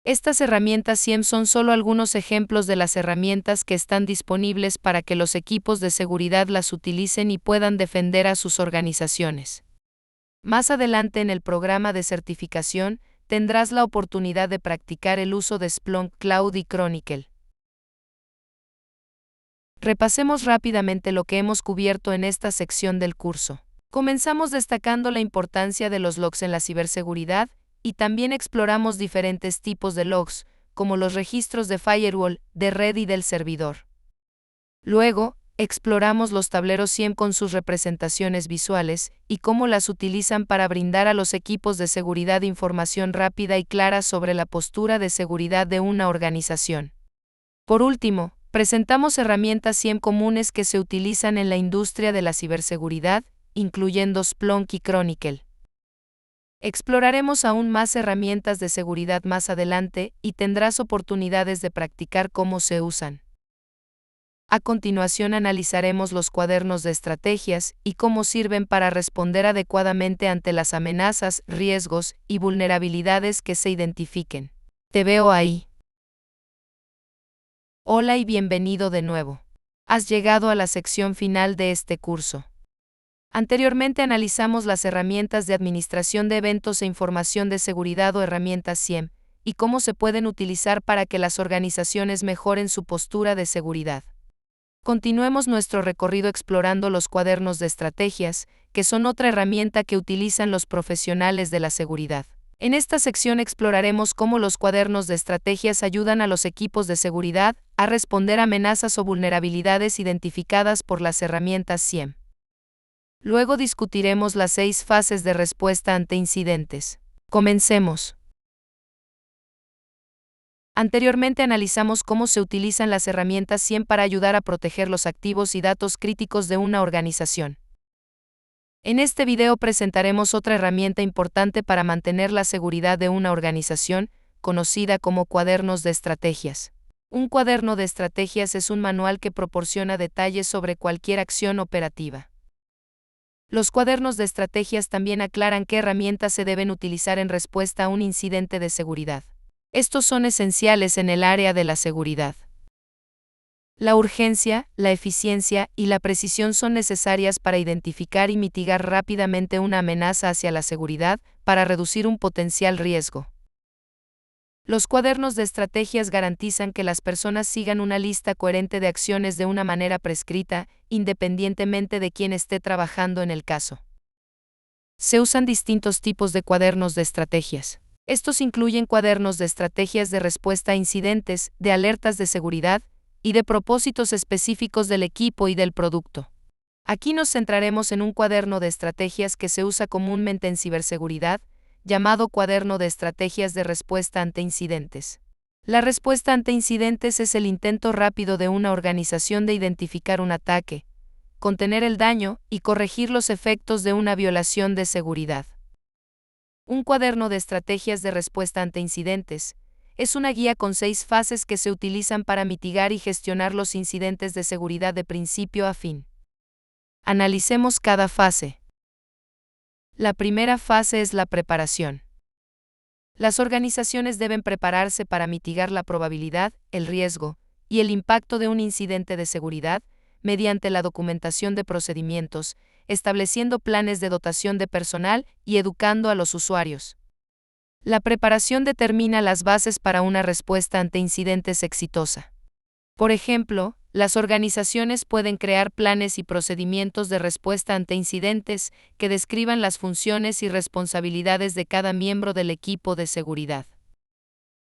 Estas herramientas SIEM son solo algunos ejemplos de las herramientas que están disponibles para que los equipos de seguridad las utilicen y puedan defender a sus organizaciones. Más adelante en el programa de certificación, tendrás la oportunidad de practicar el uso de Splunk Cloud y Chronicle. Repasemos rápidamente lo que hemos cubierto en esta sección del curso. Comenzamos destacando la importancia de los logs en la ciberseguridad, y también exploramos diferentes tipos de logs, como los registros de firewall, de red y del servidor. Luego, exploramos los tableros SIEM con sus representaciones visuales y cómo las utilizan para brindar a los equipos de seguridad información rápida y clara sobre la postura de seguridad de una organización. Por último, presentamos herramientas SIEM comunes que se utilizan en la industria de la ciberseguridad, incluyendo Splunk y Chronicle. Exploraremos aún más herramientas de seguridad más adelante y tendrás oportunidades de practicar cómo se usan. A continuación analizaremos los cuadernos de estrategias y cómo sirven para responder adecuadamente ante las amenazas, riesgos y vulnerabilidades que se identifiquen. Te veo ahí. Hola y bienvenido de nuevo. Has llegado a la sección final de este curso. Anteriormente analizamos las herramientas de administración de eventos e información de seguridad o herramientas SIEM, y cómo se pueden utilizar para que las organizaciones mejoren su postura de seguridad. Continuemos nuestro recorrido explorando los cuadernos de estrategias, que son otra herramienta que utilizan los profesionales de la seguridad. En esta sección exploraremos cómo los cuadernos de estrategias ayudan a los equipos de seguridad a responder a amenazas o vulnerabilidades identificadas por las herramientas SIEM. Luego discutiremos las 6 fases de respuesta ante incidentes. Comencemos. Anteriormente analizamos cómo se utilizan las herramientas SIEM para ayudar a proteger los activos y datos críticos de una organización. En este video presentaremos otra herramienta importante para mantener la seguridad de una organización, conocida como cuadernos de estrategias. Un cuaderno de estrategias es un manual que proporciona detalles sobre cualquier acción operativa. Los cuadernos de estrategias también aclaran qué herramientas se deben utilizar en respuesta a un incidente de seguridad. Estos son esenciales en el área de la seguridad. La urgencia, la eficiencia y la precisión son necesarias para identificar y mitigar rápidamente una amenaza hacia la seguridad, para reducir un potencial riesgo. Los cuadernos de estrategias garantizan que las personas sigan una lista coherente de acciones de una manera prescrita, independientemente de quién esté trabajando en el caso. Se usan distintos tipos de cuadernos de estrategias. Estos incluyen cuadernos de estrategias de respuesta a incidentes, de alertas de seguridad, y de propósitos específicos del equipo y del producto. Aquí nos centraremos en un cuaderno de estrategias que se usa comúnmente en ciberseguridad, llamado cuaderno de estrategias de respuesta ante incidentes. La respuesta ante incidentes es el intento rápido de una organización de identificar un ataque, contener el daño y corregir los efectos de una violación de seguridad. Un cuaderno de estrategias de respuesta ante incidentes es una guía con 6 fases que se utilizan para mitigar y gestionar los incidentes de seguridad de principio a fin. Analicemos cada fase. La primera fase es la preparación. Las organizaciones deben prepararse para mitigar la probabilidad, el riesgo y el impacto de un incidente de seguridad, mediante la documentación de procedimientos, estableciendo planes de dotación de personal y educando a los usuarios. La preparación determina las bases para una respuesta ante incidentes exitosa. Por ejemplo, las organizaciones pueden crear planes y procedimientos de respuesta ante incidentes que describan las funciones y responsabilidades de cada miembro del equipo de seguridad.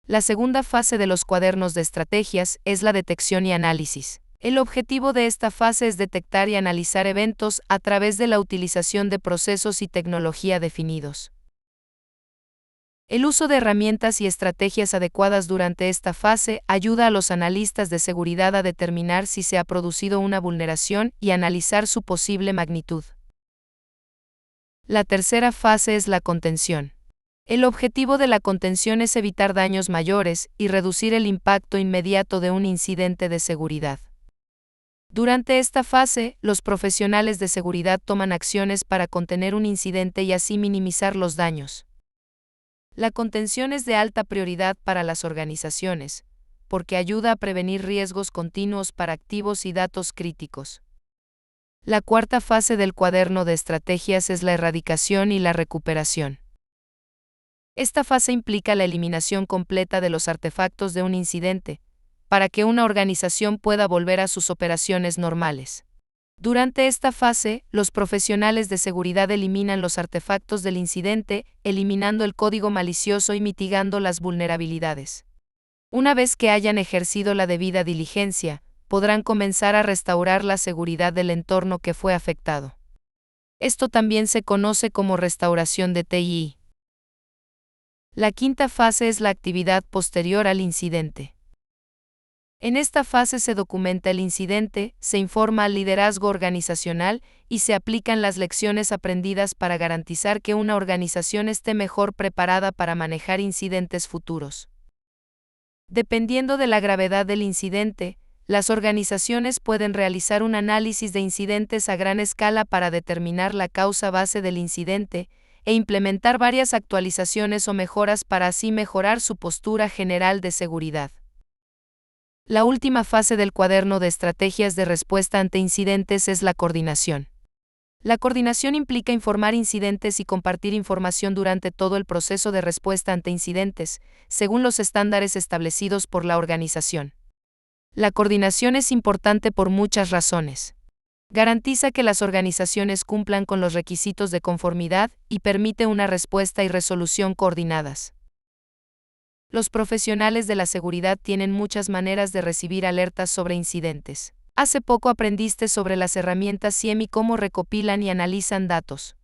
La segunda fase de los cuadernos de estrategias es la detección y análisis. El objetivo de esta fase es detectar y analizar eventos a través de la utilización de procesos y tecnología definidos. El uso de herramientas y estrategias adecuadas durante esta fase ayuda a los analistas de seguridad a determinar si se ha producido una vulneración y analizar su posible magnitud. La tercera fase es la contención. El objetivo de la contención es evitar daños mayores y reducir el impacto inmediato de un incidente de seguridad. Durante esta fase, los profesionales de seguridad toman acciones para contener un incidente y así minimizar los daños. La contención es de alta prioridad para las organizaciones, porque ayuda a prevenir riesgos continuos para activos y datos críticos. La cuarta fase del cuaderno de estrategias es la erradicación y la recuperación. Esta fase implica la eliminación completa de los artefactos de un incidente, para que una organización pueda volver a sus operaciones normales. Durante esta fase, los profesionales de seguridad eliminan los artefactos del incidente, eliminando el código malicioso y mitigando las vulnerabilidades. Una vez que hayan ejercido la debida diligencia, podrán comenzar a restaurar la seguridad del entorno que fue afectado. Esto también se conoce como restauración de TI. La quinta fase es la actividad posterior al incidente. En esta fase se documenta el incidente, se informa al liderazgo organizacional y se aplican las lecciones aprendidas para garantizar que una organización esté mejor preparada para manejar incidentes futuros. Dependiendo de la gravedad del incidente, las organizaciones pueden realizar un análisis de incidentes a gran escala para determinar la causa base del incidente e implementar varias actualizaciones o mejoras para así mejorar su postura general de seguridad. La última fase del cuaderno de estrategias de respuesta ante incidentes es la coordinación. La coordinación implica informar incidentes y compartir información durante todo el proceso de respuesta ante incidentes, según los estándares establecidos por la organización. La coordinación es importante por muchas razones. Garantiza que las organizaciones cumplan con los requisitos de conformidad y permite una respuesta y resolución coordinadas. Los profesionales de la seguridad tienen muchas maneras de recibir alertas sobre incidentes. Hace poco aprendiste sobre las herramientas CIEM y cómo recopilan y analizan datos.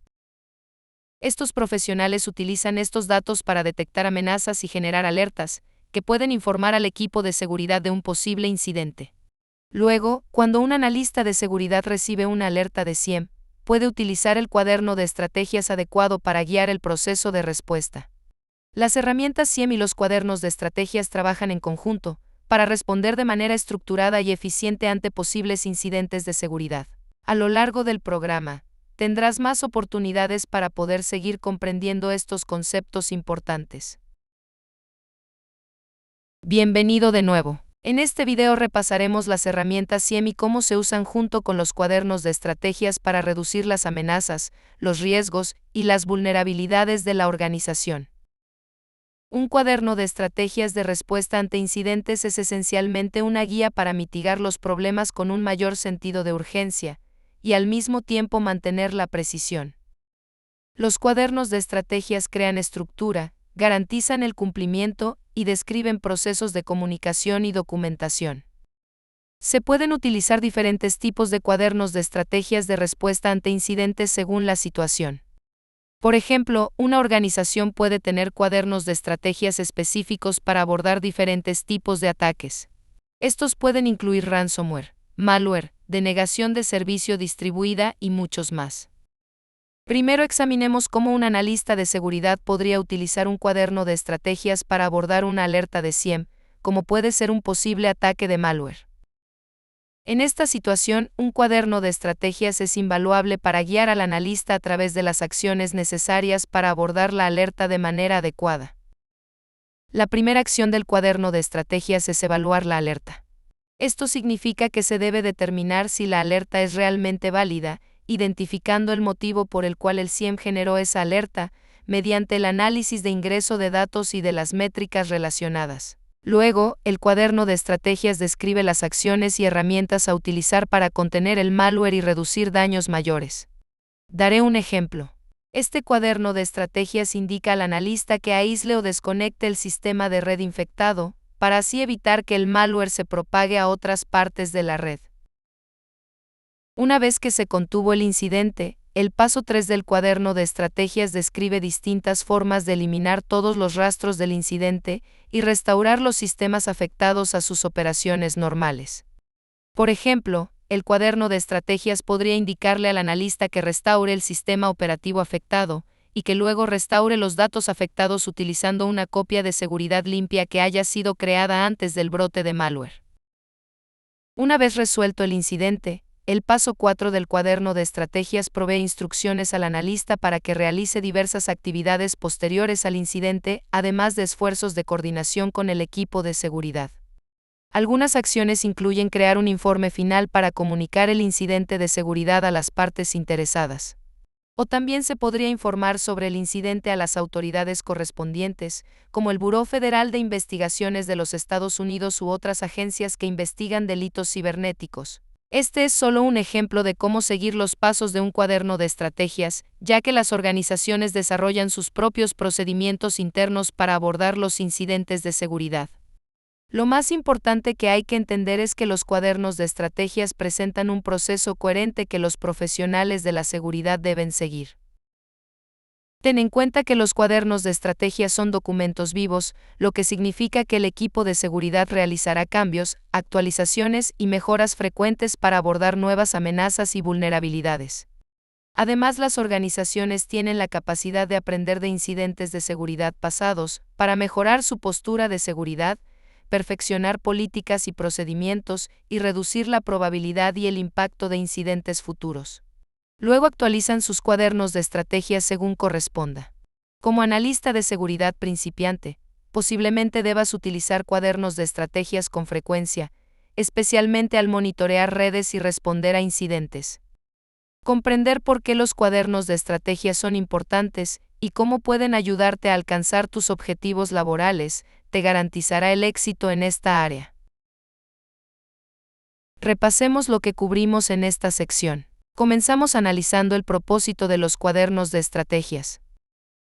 Estos profesionales utilizan estos datos para detectar amenazas y generar alertas, que pueden informar al equipo de seguridad de un posible incidente. Luego, cuando un analista de seguridad recibe una alerta de CIEM, puede utilizar el cuaderno de estrategias adecuado para guiar el proceso de respuesta. Las herramientas CIEM y los cuadernos de estrategias trabajan en conjunto, para responder de manera estructurada y eficiente ante posibles incidentes de seguridad. A lo largo del programa, tendrás más oportunidades para poder seguir comprendiendo estos conceptos importantes. Bienvenido de nuevo. En este video repasaremos las herramientas CIEM y cómo se usan junto con los cuadernos de estrategias para reducir las amenazas, los riesgos y las vulnerabilidades de la organización. Un cuaderno de estrategias de respuesta ante incidentes es esencialmente una guía para mitigar los problemas con un mayor sentido de urgencia, y al mismo tiempo mantener la precisión. Los cuadernos de estrategias crean estructura, garantizan el cumplimiento y describen procesos de comunicación y documentación. Se pueden utilizar diferentes tipos de cuadernos de estrategias de respuesta ante incidentes según la situación. Por ejemplo, una organización puede tener cuadernos de estrategias específicos para abordar diferentes tipos de ataques. Estos pueden incluir ransomware, malware, denegación de servicio distribuida y muchos más. Primero examinemos cómo un analista de seguridad podría utilizar un cuaderno de estrategias para abordar una alerta de CIEM, como puede ser un posible ataque de malware. En esta situación, un cuaderno de estrategias es invaluable para guiar al analista a través de las acciones necesarias para abordar la alerta de manera adecuada. La primera acción del cuaderno de estrategias es evaluar la alerta. Esto significa que se debe determinar si la alerta es realmente válida, identificando el motivo por el cual el CIEM generó esa alerta, mediante el análisis de ingreso de datos y de las métricas relacionadas. Luego, el cuaderno de estrategias describe las acciones y herramientas a utilizar para contener el malware y reducir daños mayores. Daré un ejemplo. Este cuaderno de estrategias indica al analista que aísle o desconecte el sistema de red infectado, para así evitar que el malware se propague a otras partes de la red. Una vez que se contuvo el incidente, el paso 3 del cuaderno de estrategias describe distintas formas de eliminar todos los rastros del incidente y restaurar los sistemas afectados a sus operaciones normales. Por ejemplo, el cuaderno de estrategias podría indicarle al analista que restaure el sistema operativo afectado, y que luego restaure los datos afectados utilizando una copia de seguridad limpia que haya sido creada antes del brote de malware. Una vez resuelto el incidente, el paso 4 del cuaderno de estrategias provee instrucciones al analista para que realice diversas actividades posteriores al incidente, además de esfuerzos de coordinación con el equipo de seguridad. Algunas acciones incluyen crear un informe final para comunicar el incidente de seguridad a las partes interesadas. O también se podría informar sobre el incidente a las autoridades correspondientes, como el Buró Federal de Investigaciones de los Estados Unidos u otras agencias que investigan delitos cibernéticos. Este es solo un ejemplo de cómo seguir los pasos de un cuaderno de estrategias, ya que las organizaciones desarrollan sus propios procedimientos internos para abordar los incidentes de seguridad. Lo más importante que hay que entender es que los cuadernos de estrategias presentan un proceso coherente que los profesionales de la seguridad deben seguir. Ten en cuenta que los cuadernos de estrategia son documentos vivos, lo que significa que el equipo de seguridad realizará cambios, actualizaciones y mejoras frecuentes para abordar nuevas amenazas y vulnerabilidades. Además, las organizaciones tienen la capacidad de aprender de incidentes de seguridad pasados, para mejorar su postura de seguridad, perfeccionar políticas y procedimientos y reducir la probabilidad y el impacto de incidentes futuros. Luego actualizan sus cuadernos de estrategias según corresponda. Como analista de seguridad principiante, posiblemente debas utilizar cuadernos de estrategias con frecuencia, especialmente al monitorear redes y responder a incidentes. Comprender por qué los cuadernos de estrategia son importantes y cómo pueden ayudarte a alcanzar tus objetivos laborales te garantizará el éxito en esta área. Repasemos lo que cubrimos en esta sección. Comenzamos analizando el propósito de los cuadernos de estrategias.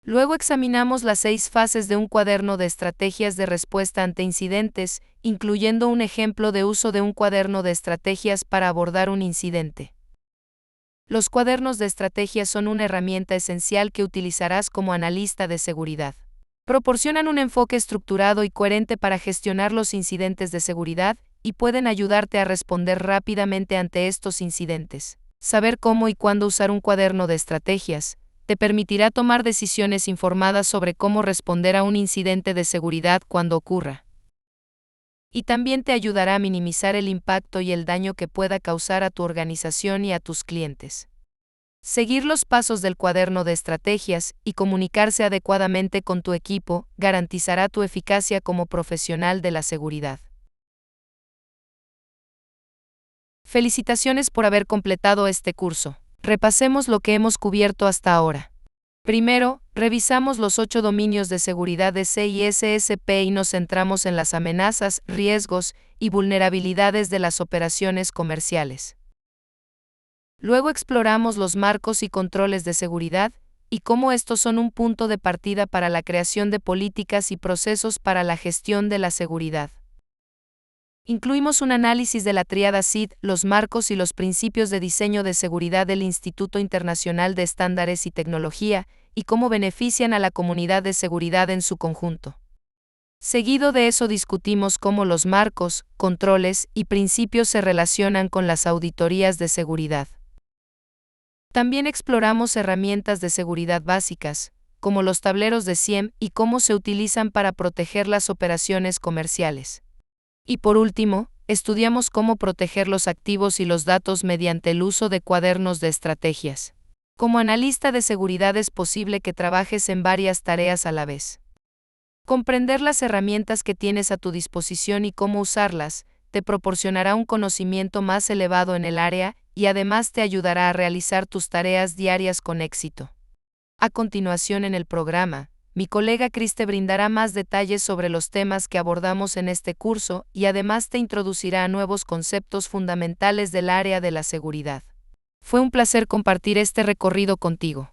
Luego examinamos las 6 fases de un cuaderno de estrategias de respuesta ante incidentes, incluyendo un ejemplo de uso de un cuaderno de estrategias para abordar un incidente. Los cuadernos de estrategias son una herramienta esencial que utilizarás como analista de seguridad. Proporcionan un enfoque estructurado y coherente para gestionar los incidentes de seguridad y pueden ayudarte a responder rápidamente ante estos incidentes. Saber cómo y cuándo usar un cuaderno de estrategias te permitirá tomar decisiones informadas sobre cómo responder a un incidente de seguridad cuando ocurra. Y también te ayudará a minimizar el impacto y el daño que pueda causar a tu organización y a tus clientes. Seguir los pasos del cuaderno de estrategias y comunicarse adecuadamente con tu equipo garantizará tu eficacia como profesional de la seguridad. Felicitaciones por haber completado este curso. Repasemos lo que hemos cubierto hasta ahora. Primero, revisamos los 8 dominios de seguridad de CISSP y nos centramos en las amenazas, riesgos y vulnerabilidades de las operaciones comerciales. Luego exploramos los marcos y controles de seguridad, y cómo estos son un punto de partida para la creación de políticas y procesos para la gestión de la seguridad. Incluimos un análisis de la tríada SID, los marcos y los principios de diseño de seguridad del Instituto Internacional de Estándares y Tecnología, y cómo benefician a la comunidad de seguridad en su conjunto. Seguido de eso discutimos cómo los marcos, controles y principios se relacionan con las auditorías de seguridad. También exploramos herramientas de seguridad básicas, como los tableros de SIEM y cómo se utilizan para proteger las operaciones comerciales. Y por último, estudiamos cómo proteger los activos y los datos mediante el uso de cuadernos de estrategias. Como analista de seguridad es posible que trabajes en varias tareas a la vez. Comprender las herramientas que tienes a tu disposición y cómo usarlas, te proporcionará un conocimiento más elevado en el área y además te ayudará a realizar tus tareas diarias con éxito. A continuación en el programa, mi colega Chris te brindará más detalles sobre los temas que abordamos en este curso y además te introducirá a nuevos conceptos fundamentales del área de la seguridad. Fue un placer compartir este recorrido contigo.